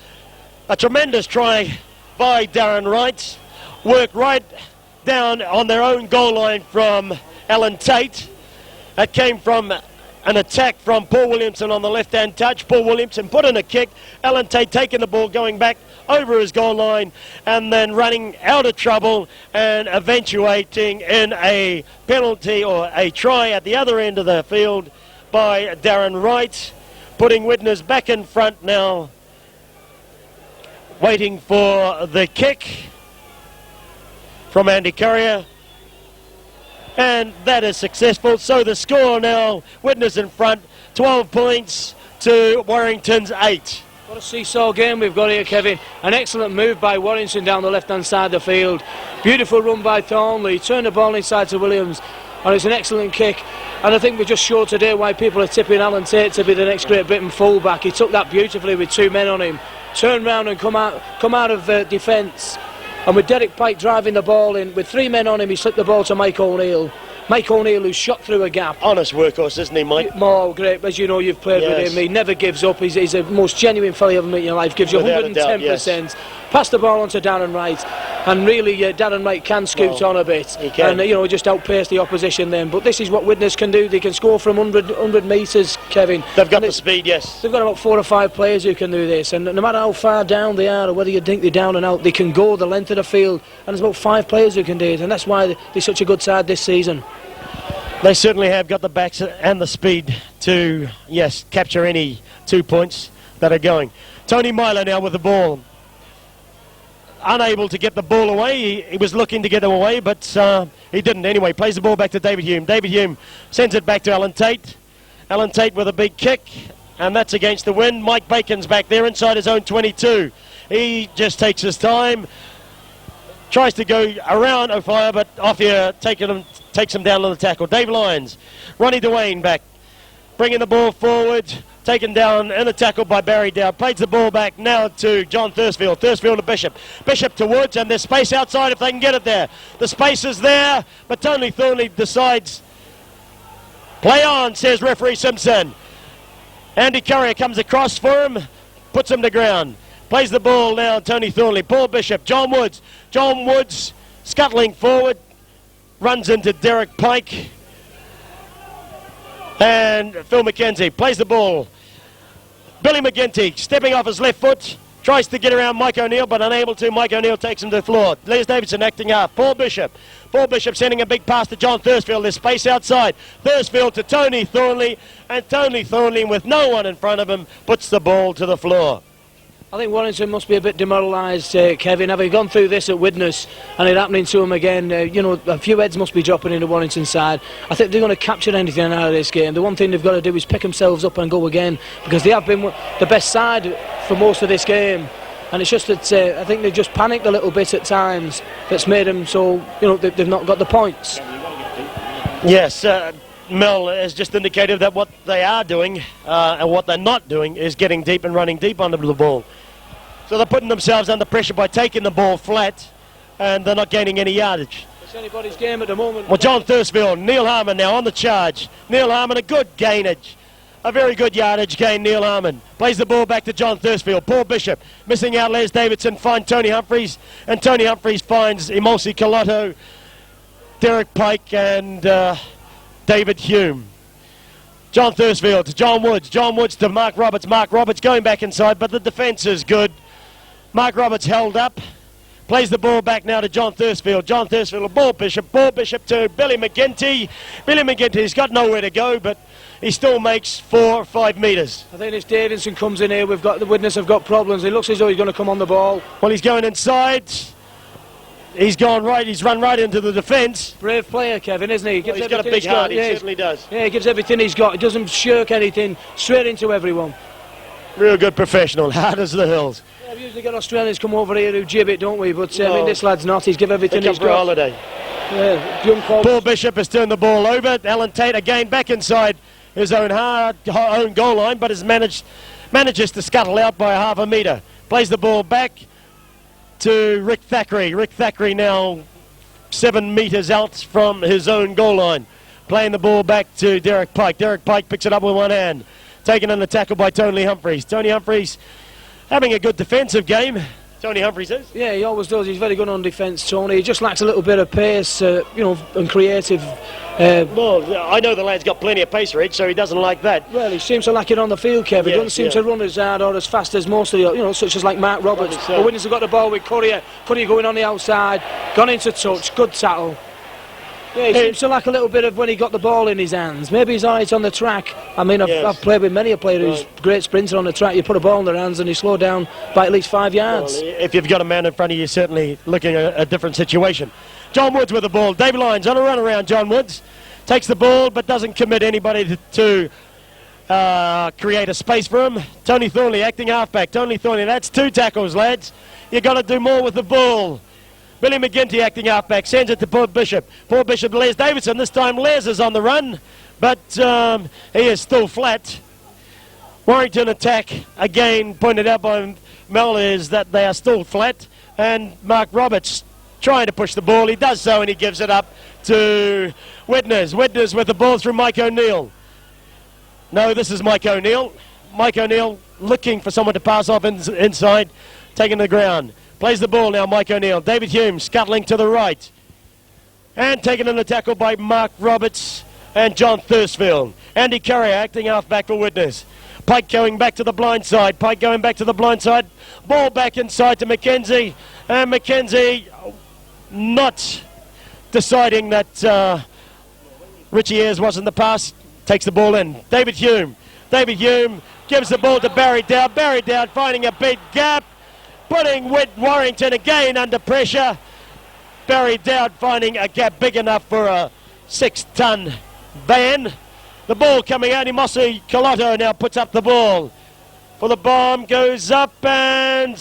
a tremendous try by Darren Wright. Worked right down on their own goal line from Alan Tate. That came from an attack from Paul Williamson on the left-hand touch. Paul Williamson put in a kick. Alan Tate taking the ball, going back over his goal line, and then running out of trouble and eventuating in a penalty or a try at the other end of the field by Darren Wright, putting Widnes back in front now, waiting for the kick from Andy Currier. And that is successful. So the score now, Widnes in front, 12 points to Warrington's 8. What a seesaw game we've got here, Kevin. An excellent move by Warrington down the left-hand side of the field. Beautiful run by Thornley. Turned the ball inside to Williams. And it's an excellent kick. And I think we just showed today why people are tipping Alan Tate to be the next Great Britain fullback. He took that beautifully with 2 men on him. Turned round and come out of defence. And with Derek Pike driving the ball in, with 3 men on him, he slipped the ball to Mike O'Neill. Mike O'Neill, who shot through a gap. Honest workhorse, isn't he, Mike? Oh, great. As you know, you've played with him. He never gives up. He's the most genuine fella you ever met in your life. Gives you 110%. Yes. Pass the ball on to Darren Wright. And really, Darren Wright can scoot on a bit. He can. And, just outpace the opposition then. But this is what Widnes can do. They can score from 100 metres, Kevin. They've got the speed, yes. They've got about 4 or 5 players who can do this. And no matter how far down they are or whether you think they're down and out, they can go the length of the field. And there's about 5 players who can do it. And that's why they're such a good side this season. They certainly have got the backs and the speed to, yes, capture any 2 points that are going. Tony Myler now with the ball. Unable to get the ball away. He was looking to get them away, but he didn't. Anyway, plays the ball back to David Hume. David Hume sends it back to Alan Tate. Alan Tate with a big kick, and that's against the wind. Mike Bacon's back there inside his own 22. He just takes his time. Tries to go around O'Fire, but off here takes him down on the tackle. Dave Lyons, Ronnie Dwayne back, bringing the ball forward, taken down in the tackle by Barry Dowd. Plays the ball back now to John Thursfield. Thursfield to Bishop. Bishop to Woods, and there's space outside if they can get it there. The space is there, but Tony Thornley decides, play on, says referee Simpson. Andy Currier comes across for him, puts him to ground. Plays the ball now, Tony Thornley. Paul Bishop, John Woods. John Woods scuttling forward, runs into Derek Pike. And Phil McKenzie plays the ball. Billy McGinty stepping off his left foot, tries to get around Mike O'Neill, but unable to. Mike O'Neill takes him to the floor. Les Davidson acting half. Paul Bishop sending a big pass to John Thursfield. There's space outside. Thursfield to Tony Thornley, and Tony Thornley, with no one in front of him, puts the ball to the floor. I think Warrington must be a bit demoralised, Kevin. Having gone through this at Widnes and it happening to them again, a few heads must be dropping into Warrington's side. I think they're going to capture anything out of this game. The one thing they've got to do is pick themselves up and go again, because they have been the best side for most of this game. And it's just that I think they've just panicked a little bit at times. That's made them so, they've not got the points. Yes, Mel has just indicated that what they are doing and what they're not doing is getting deep and running deep under the ball. So they're putting themselves under pressure by taking the ball flat, and they're not gaining any yardage. It's anybody's game at the moment. Well, John Thursfield, Neil Harmon now on the charge. Neil Harmon, a good gainage. A very good yardage gain, Neil Harmon. Plays the ball back to John Thursfield. Paul Bishop missing out. Les Davidson finds Tony Humphreys, and Tony Humphreys finds Emulsi Colotto, Derek Pike, and David Hume. John Thursfield to John Woods. John Woods to Mark Roberts. Mark Roberts going back inside, but the defence is good. Mark Roberts held up. Plays the ball back now to John Thursfield. John Thursfield, Ball Bishop to Billy McGinty. Billy McGinty's got nowhere to go, but he still makes 4 or 5 metres. I think as Davidson comes in here, the Widnes have got problems. It looks as though he's going to come on the ball. Well, he's going inside. He's gone right. He's run right into the defence. Brave player, Kevin, isn't he? He's got a big heart. He certainly does. Yeah, he gives everything he's got. He doesn't shirk anything. Straight into everyone. Real good professional. Hard as the hills. Yeah, we usually get Australians come over here who jib it, don't we? But I mean, this lad's not. He's give everything he's got. For a holiday. Yeah, young Paul Bishop has turned the ball over. Alan Tate again back inside his own goal line, but manages to scuttle out by half a metre. Plays the ball back to Rick Thackeray. Rick Thackeray now 7 metres out from his own goal line. Playing the ball back to Derek Pike. Derek Pike picks it up with one hand. Taken in the tackle by Tony Humphreys. Tony Humphreys having a good defensive game. Tony Humphries is. Yeah, he always does. He's very good on defence, Tony. He just lacks a little bit of pace, you know, and creative. Well, I know the lad's got plenty of pace, Rich, so he doesn't like that. Well, he seems to lack it on the field, Kev. He Yes, doesn't seem to run as hard or as fast as most of the, you know, such as like Mark Roberts. But Widnes have got the ball with Courier. Courier going on the outside, gone into touch, good tackle. Yeah, he seems to lack a little bit of when he got the ball in his hands. Maybe he's alright on the track. I mean, I've played with many a player who's a great sprinter on the track. You put a ball in their hands and you slow down by at least 5 yards. Well, if you've got a man in front of you, certainly looking at a different situation. John Woods with the ball. David Lyons on a run around. John Woods takes the ball but doesn't commit anybody to create a space for him. Tony Thornley acting halfback. Tony Thornley, that's 2 tackles, lads. You've got to do more with the ball. Billy McGinty acting halfback, sends it to Paul Bishop. Paul Bishop to Les Davidson. This time Les is on the run, but he is still flat. Warrington attack, again pointed out by Mel, is that they are still flat. And Mark Roberts trying to push the ball. He does so and he gives it up to Widnes. Widnes with the ball through Mike O'Neill. No, this is Mike O'Neill. Mike O'Neill looking for someone to pass off inside, taking the ground. Plays the ball now, Mike O'Neill. David Hume scuttling to the right. And taken in the tackle by Mark Roberts and John Thursfield. Andy Currier acting half-back for Widnes. Pike going back to the blind side. Pike going back to the blind side. Ball back inside to McKenzie. And McKenzie not deciding that Richie Ayres wasn't the pass. Takes the ball in. David Hume. David Hume gives the ball to Barry Dowd. Barry Dowd finding a big gap, putting Warrington again under pressure. Barry Dowd finding a gap big enough for a 6-ton van. The ball coming out. Imosi Colotto now puts up the ball. For the bomb goes up and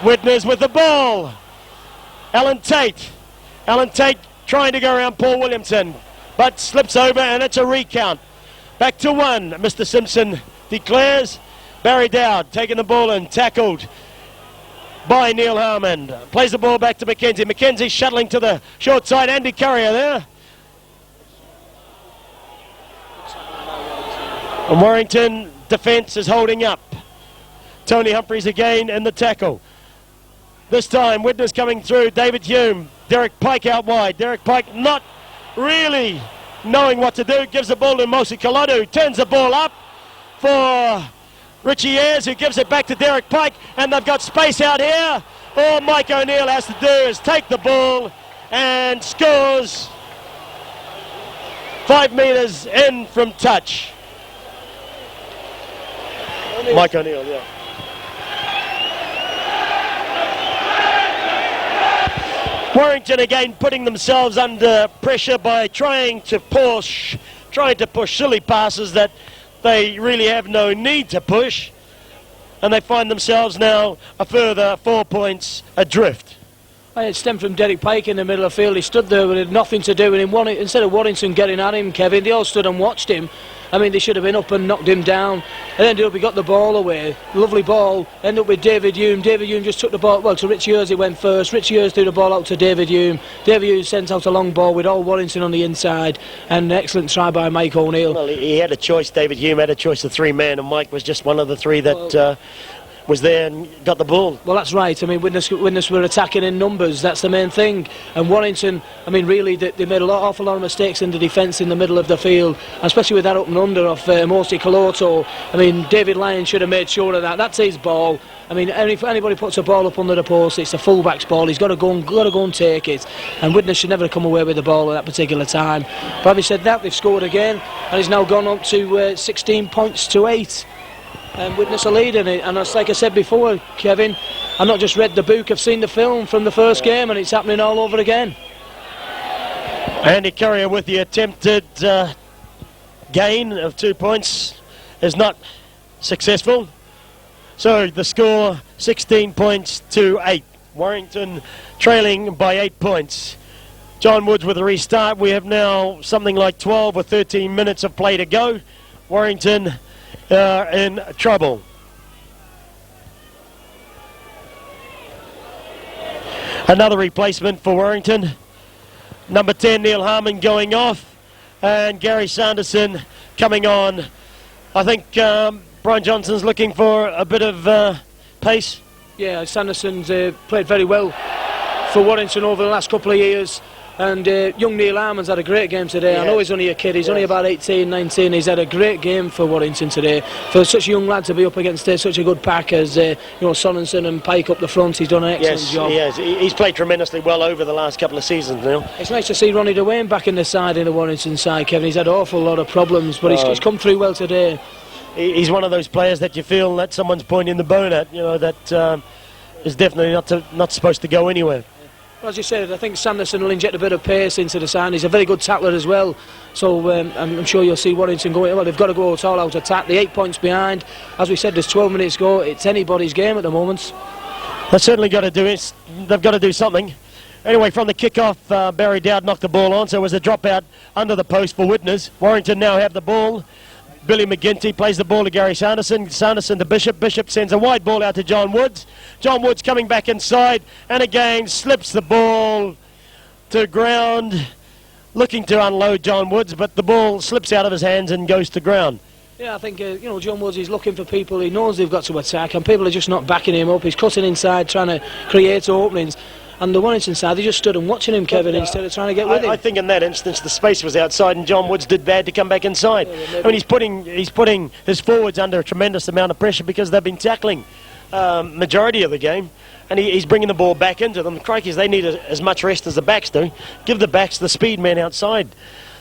Widnes with the ball. Alan Tate. Alan Tate trying to go around Paul Williamson, but slips over and it's a recount. Back to 1, Mr. Simpson declares. Barry Dowd taking the ball and tackled by Neil Harmon. Plays the ball back to McKenzie. McKenzie shuttling to the short side. Andy Currier there. And Warrington defence is holding up. Tony Humphries again in the tackle. This time Widnes coming through. David Hume. Derek Pike out wide. Derek Pike not really knowing what to do. Gives the ball to Mosi Colotto, who turns the ball up for Richie Ayres, who gives it back to Derek Pike, and they've got space out here. All Mike O'Neill has to do is take the ball and scores 5 metres in from touch. Mike O'Neill, yeah. Warrington again putting themselves under pressure by trying to push silly passes that they really have no need to push, and they find themselves now a further 4 points adrift. It stemmed from Derek Pike in the middle of the field. He stood there with nothing to do, and instead of Warrington getting at him, Kevin, they all stood and watched him. I mean, they should have been up and knocked him down. And ended up, he got the ball away. Lovely ball. Ended up with David Hume. David Hume just took the ball, well, to Richie Ayres he went first. Richie Ayres threw the ball out to David Hume. David Hume sent out a long ball with all Warrington on the inside. And an excellent try by Mike O'Neill. Well, he had a choice. David Hume had a choice of 3 men, and Mike was just one of the 3 that was there and got the ball. Well, that's right. I mean, Widnes were attacking in numbers. That's the main thing. And Warrington, I mean, really, they made an awful lot of mistakes in the defence in the middle of the field, especially with that up and under of Mosi Colotto. I mean, David Lyons should have made sure of that. That's his ball. I mean, if anybody puts a ball up under the post, it's a fullback's ball. He's got to go and take it. And Widnes should never come away with the ball at that particular time. But having said that, they've scored again, and it's now gone up to 16 points to 8. And Widnes are leading it, and like I said before, Kevin, I've not just read the book, I've seen the film from the first game, and it's happening all over again. Andy Currier with the attempted gain of 2 points is not successful. So the score 16 points to 8. Warrington trailing by 8 points. John Woods with a restart. We have now something like 12 or 13 minutes of play to go. Warrington in trouble. Another replacement for Warrington. Number 10, Neil Harmon, going off, and Gary Sanderson coming on. I think Brian Johnson's looking for a bit of pace. Yeah, Sanderson's played very well for Warrington over the last couple of years. And young Neil Harmon's had a great game today. Yeah. I know he's only a kid, he's only about 18, 19. He's had a great game for Warrington today. For such a young lad to be up against such a good pack as Sorensen and Pike up the front, he's done an excellent job. Yes, he's played tremendously well over the last couple of seasons now. It's nice to see Ronnie DeWayne back in the side, in the Warrington side, Kevin. He's had an awful lot of problems, but he's come through well today. He's one of those players that you feel that someone's pointing the bone at, that is definitely not supposed to go anywhere. Well, as you said, I think Sanderson will inject a bit of pace into the side. He's a very good tackler as well, so I'm sure you'll see Warrington going. Well, they've got to go all out attack. The 8 points behind, as we said, there's 12 minutes to go. It's anybody's game at the moment. They've certainly got to do it. They've got to do something. Anyway, from the kick-off, Barry Dowd knocked the ball on, so it was a dropout under the post for Widnes. Warrington now have the ball. Billy McGinty plays the ball to Gary Sanderson. Sanderson to Bishop. Bishop sends a wide ball out to John Woods. John Woods coming back inside and again slips the ball to ground. Looking to unload John Woods, but the ball slips out of his hands and goes to ground. Yeah, I think, John Woods is looking for people. He knows they've got to attack and people are just not backing him up. He's cutting inside, trying to create openings. And the Warrington side, they just stood and watching him, Kevin, instead of trying to get with him. I think in that instance the space was outside and John Woods did bad to come back inside. I mean, he's putting his forwards under a tremendous amount of pressure because they've been tackling majority of the game, and he's bringing the ball back into them. Crikeys, they need as much rest as the backs do. Give the backs, the speed man outside,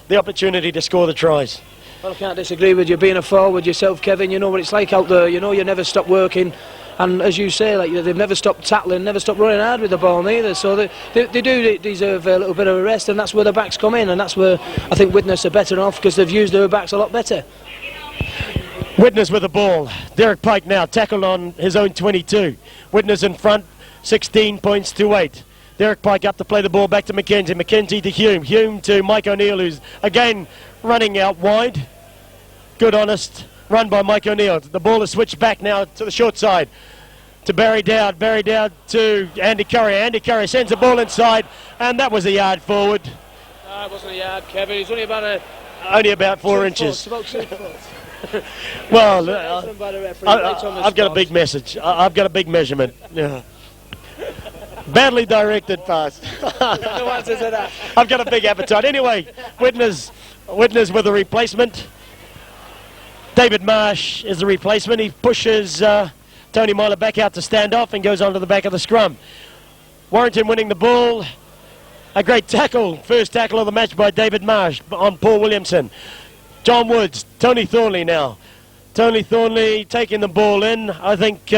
the opportunity to score the tries. Well, I can't disagree with you. Being a forward yourself, Kevin, you know what it's like out there. You never stop working. And as you say, they've never stopped tackling, never stopped running hard with the ball neither. So they do deserve a little bit of a rest, and that's where the backs come in. And that's where I think Widnes are better off because they've used their backs a lot better. Widnes with the ball. Derek Pike now tackled on his own 22. Widnes in front, 16 points to 8. Derek Pike up to play the ball back to McKenzie. McKenzie to Hume. Hume to Mike O'Neill, who's again running out wide. Good, honest run by Mike O'Neill. The ball is switched back now to the short side to Barry Dowd. Barry Dowd to Andy Curry. Andy Curry sends the ball inside, and that was a yard forward. No, it wasn't a yard, Kevin. He's only about 4 inches. About 2 foot. Well, I've got a big message. I've got a big measurement. Yeah. Badly directed pass. No answer to that. I've got a big appetite. Anyway, Widnes with a replacement. David Marsh is the replacement. He pushes Tony Myler back out to stand off and goes onto the back of the scrum. Warrington winning the ball. A great tackle, first tackle of the match by David Marsh on Paul Williamson. John Woods, Tony Thornley now. Tony Thornley taking the ball in. I think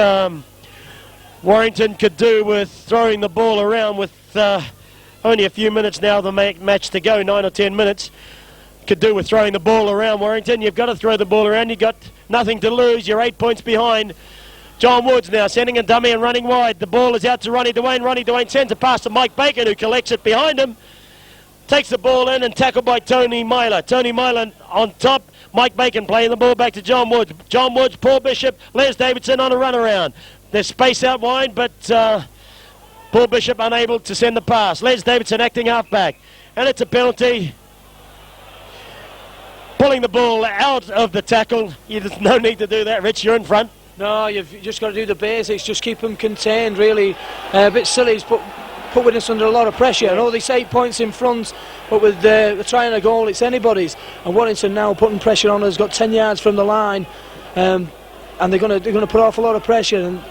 Warrington could do with throwing the ball around with only a few minutes now of the match to go, 9 or 10 minutes. Could do with throwing the ball around, Warrington. You've got to throw the ball around. You've got nothing to lose. You're 8 points behind. John Woods now sending a dummy and running wide. The ball is out to Ronnie DeWayne. Ronnie DeWayne sends a pass to Mike Bacon, who collects it behind him. Takes the ball in and tackled by Tony Myler. Tony Myler on top. Mike Bacon playing the ball back to John Woods. John Woods, Paul Bishop, Les Davidson on a run around. There's space out wide, but Paul Bishop unable to send the pass. Les Davidson acting halfback. And it's a penalty. Pulling the ball out of the tackle. There's no need to do that, Rich. You're in front. No, you've just got to do the basics. Just keep them contained, really. A bit silly. He's put Widnes under a lot of pressure. I know there's 8 points in front, but with trying a goal, it's anybody's. And Warrington now putting pressure on us. Got 10 yards from the line, and they're going to put off a lot of pressure. And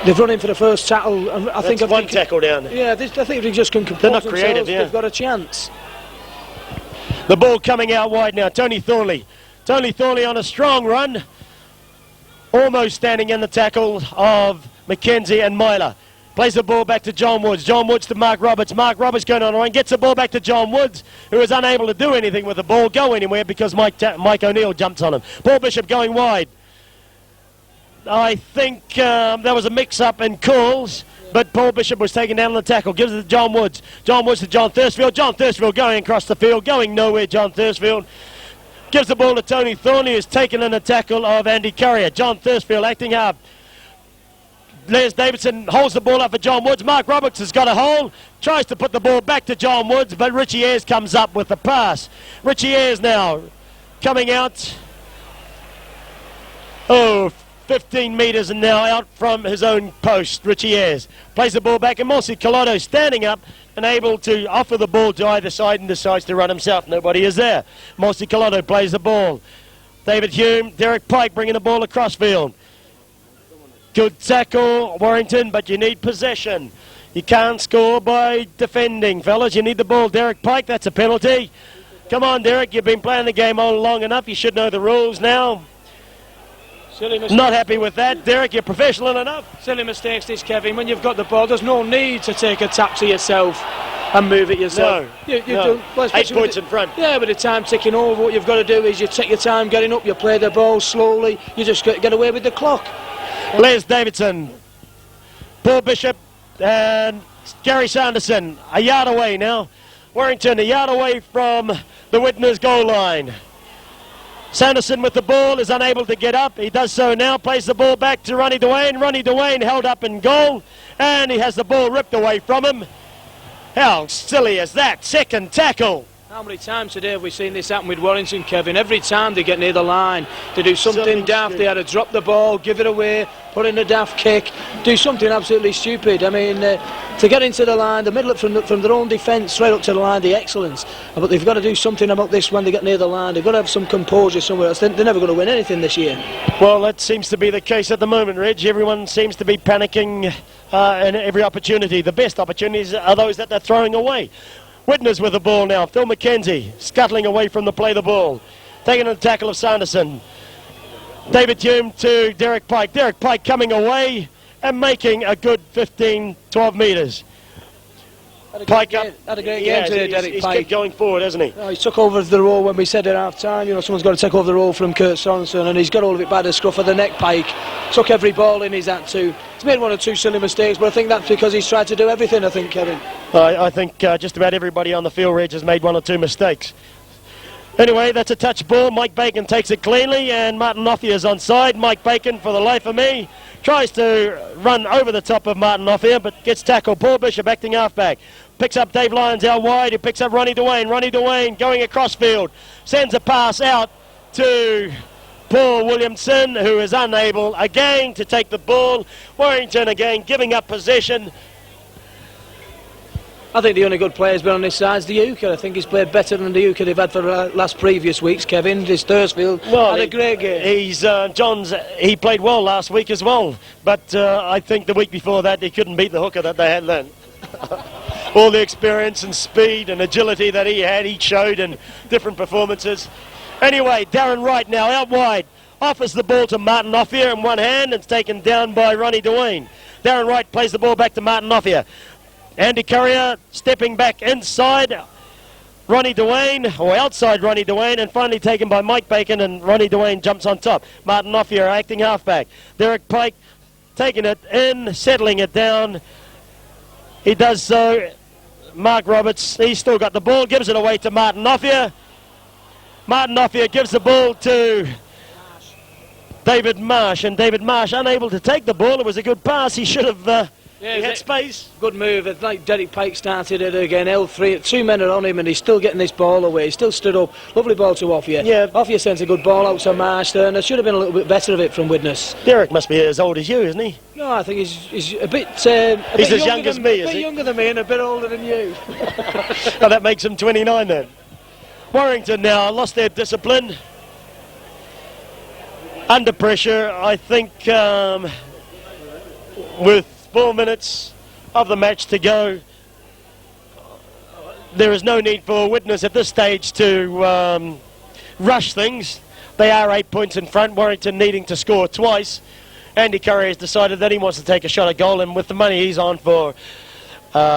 they've run in for the first tackle. And I think one tackle down. Yeah, I think if they just can compose they're not creative. Yeah. They've got a chance. The ball coming out wide now. Tony Thornley. Tony Thornley on a strong run. Almost standing in the tackle of McKenzie and Myler. Plays the ball back to John Woods. John Woods to Mark Roberts. Mark Roberts going on a run. Gets the ball back to John Woods, who is unable to do anything with the ball, go anywhere, because Mike O'Neill jumps on him. Paul Bishop going wide. I think there was a mix-up in calls, but Paul Bishop was taken down on the tackle. Gives it to John Woods. John Woods to John Thursfield. John Thursfield going across the field. Going nowhere, John Thursfield. Gives the ball to Tony Thornley, who's taken in a tackle of Andy Currier. John Thursfield acting up. Les Davidson holds the ball up for John Woods. Mark Roberts has got a hole. Tries to put the ball back to John Woods, but Richie Ayres comes up with the pass. Richie Ayres now coming out. 15 metres and now out from his own post. Richie Ayres plays the ball back, and Mossy Collado standing up and able to offer the ball to either side and decides to run himself. Nobody is there. Mossy Collado plays the ball. David Hume, Derek Pike bringing the ball across field. Good tackle, Warrington, but you need possession. You can't score by defending, fellas. You need the ball. Derek Pike, that's a penalty. Come on, Derek, you've been playing the game all long enough. You should know the rules now. Not happy with that. Derek, you're professional enough. Silly mistakes this, Kevin. When you've got the ball, there's no need to take a tap to yourself and move it yourself. No, no. Well, 8 points in front. Yeah, but the time ticking over, what you've got to do is you take your time getting up, you play the ball slowly, you just get away with the clock. Les Davidson, Paul Bishop and Gary Sanderson a yard away now. Warrington a yard away from the Widnes goal line. Sanderson with the ball is unable to get up. He does so now, plays the ball back to Ronnie Dwayne. Ronnie Dwayne held up in goal, and he has the ball ripped away from him. How silly is that? Second tackle. How many times today have we seen this happen with Warrington, Kevin? Every time they get near the line, they do something daft. They had to drop the ball, give it away, put in a daft kick, do something absolutely stupid. I mean, to get into the line, the middle from their own defence straight up to the line, the excellence. But they've got to do something about this when they get near the line. They've got to have some composure somewhere else. They're never going to win anything this year. Well, that seems to be the case at the moment, Reg. Everyone seems to be panicking in every opportunity. The best opportunities are those that they're throwing away. Widnes with the ball now. Phil McKenzie scuttling away from the play the ball. Taking a tackle of Sanderson. David Hume to Derek Pike. Derek Pike coming away and making a good 15-12 metres. Pike up. Had a great game today, Derek he's Pike. kept going forward, hasn't he? He took over the role when we said at half time, you know, someone's got to take over the role from Kurt Sorensen, and he's got all of it by the scruff of the neck. Pike took every ball in he's had to. He's made one or two silly mistakes, but I think that's because he's tried to do everything, I think, Kevin. I think just about everybody on the field, Reg, has made one or two mistakes. Anyway, that's a touch ball. Mike Bacon takes it cleanly, and Martin Offia is onside. Mike Bacon, for the life of me, tries to run over the top of Martin Offia, but gets tackled. Paul Bishop acting halfback. Picks up Dave Lyons out wide, who picks up Ronnie Dwayne. Ronnie Dwayne going across field. Sends a pass out to Paul Williamson, who is unable again to take the ball. Warrington again giving up possession. I think the only good player has been on this side is the Euchre. I think he's played better than the Euchre they've had for the last previous weeks, Kevin. This Thursfield had a great game. He played well last week as well, but I think the week before that he couldn't beat the hooker that they had then. All the experience and speed and agility that he had, he showed in different performances. Anyway, Darren Wright now out wide. Offers the ball to Martin Offia in one hand. It's taken down by Ronnie Dwayne. Darren Wright plays the ball back to Martin Offia. Andy Currier stepping back inside Ronnie Dwayne, or outside Ronnie Dwayne, and finally taken by Mike Bacon, and Ronnie Dwayne jumps on top. Martin Offia acting halfback. Derek Pike taking it in, settling it down. He does so. Mark Roberts, he's still got the ball, gives it away to Martin Offia. Martin Offia gives the ball to David Marsh, and David Marsh unable to take the ball. It was a good pass. He should have he had space. Good move. It's like Derek Pike started it again. L3, two men are on him, and he's still getting this ball away. He's still stood up. Lovely ball to Offia. Yeah. Offia sends a good ball out to Marsh there, and there should have been a little bit better of it from Widnes. Derek must be as old as you, isn't he? No, I think he's a bit. He's as young as me, is he? A bit younger than me and a bit older than you. Oh, that makes him 29 then. Warrington now lost their discipline. Under pressure, I think, with 4 minutes of the match to go, there is no need for Widnes at this stage to rush things. They are 8 points in front, Warrington needing to score twice. Andy Curry has decided that he wants to take a shot at goal, and with the money he's on for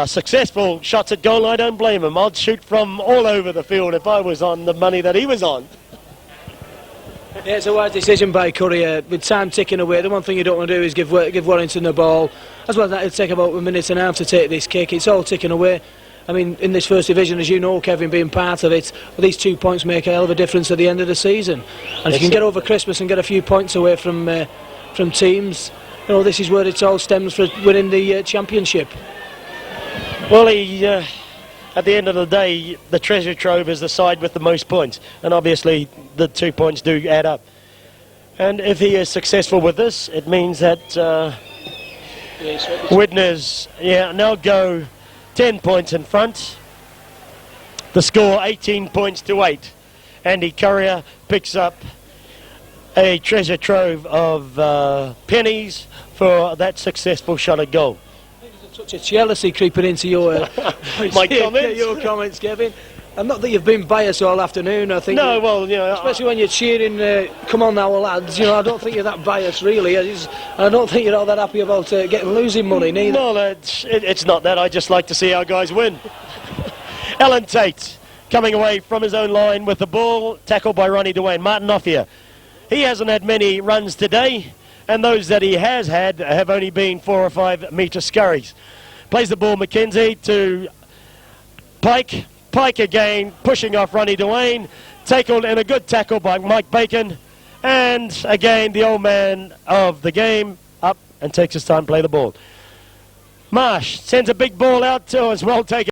successful shots at goal, I don't blame him. I'd shoot from all over the field if I was on the money that he was on. Yeah, it's a wise decision by Currier. With time ticking away, the one thing you don't want to do is give Warrington the ball. As well as that, it'll take about a minute and a half to take this kick. It's all ticking away. I mean, in this first division, as you know, Kevin, being part of it, well, these 2 points make a hell of a difference at the end of the season. And if you can get over Christmas and get a few points away from teams, you know, this is where it all stems for winning the championship. Well, at the end of the day, the treasure trove is the side with the most points, and obviously the 2 points do add up. And if he is successful with this, it means that Widnes, now go 10 points in front. The score 18 points to 8. Andy Currier picks up a treasure trove of pennies for that successful shot at goal. There's a touch of jealousy creeping into your my comments. Your comments, Kevin. And not that you've been biased all afternoon. I think. No, well, you know, especially when you're cheering, "Come on now, lads!" You know, I don't think you're that biased, really. I don't think you're all that happy about losing money, neither. No, it's not that. I just like to see our guys win. Alan Tate coming away from his own line with the ball, tackled by Ronnie Dwayne. Martin off here. He hasn't had many runs today, and those that he has had have only been 4 or 5 metre scurries. Plays the ball Mackenzie to Pike. Pike again, pushing off Ronnie Dwayne. Tackled in a good tackle by Mike Bacon. And again, the old man of the game up and takes his time to play the ball. Marsh sends a big ball out to us, well taken.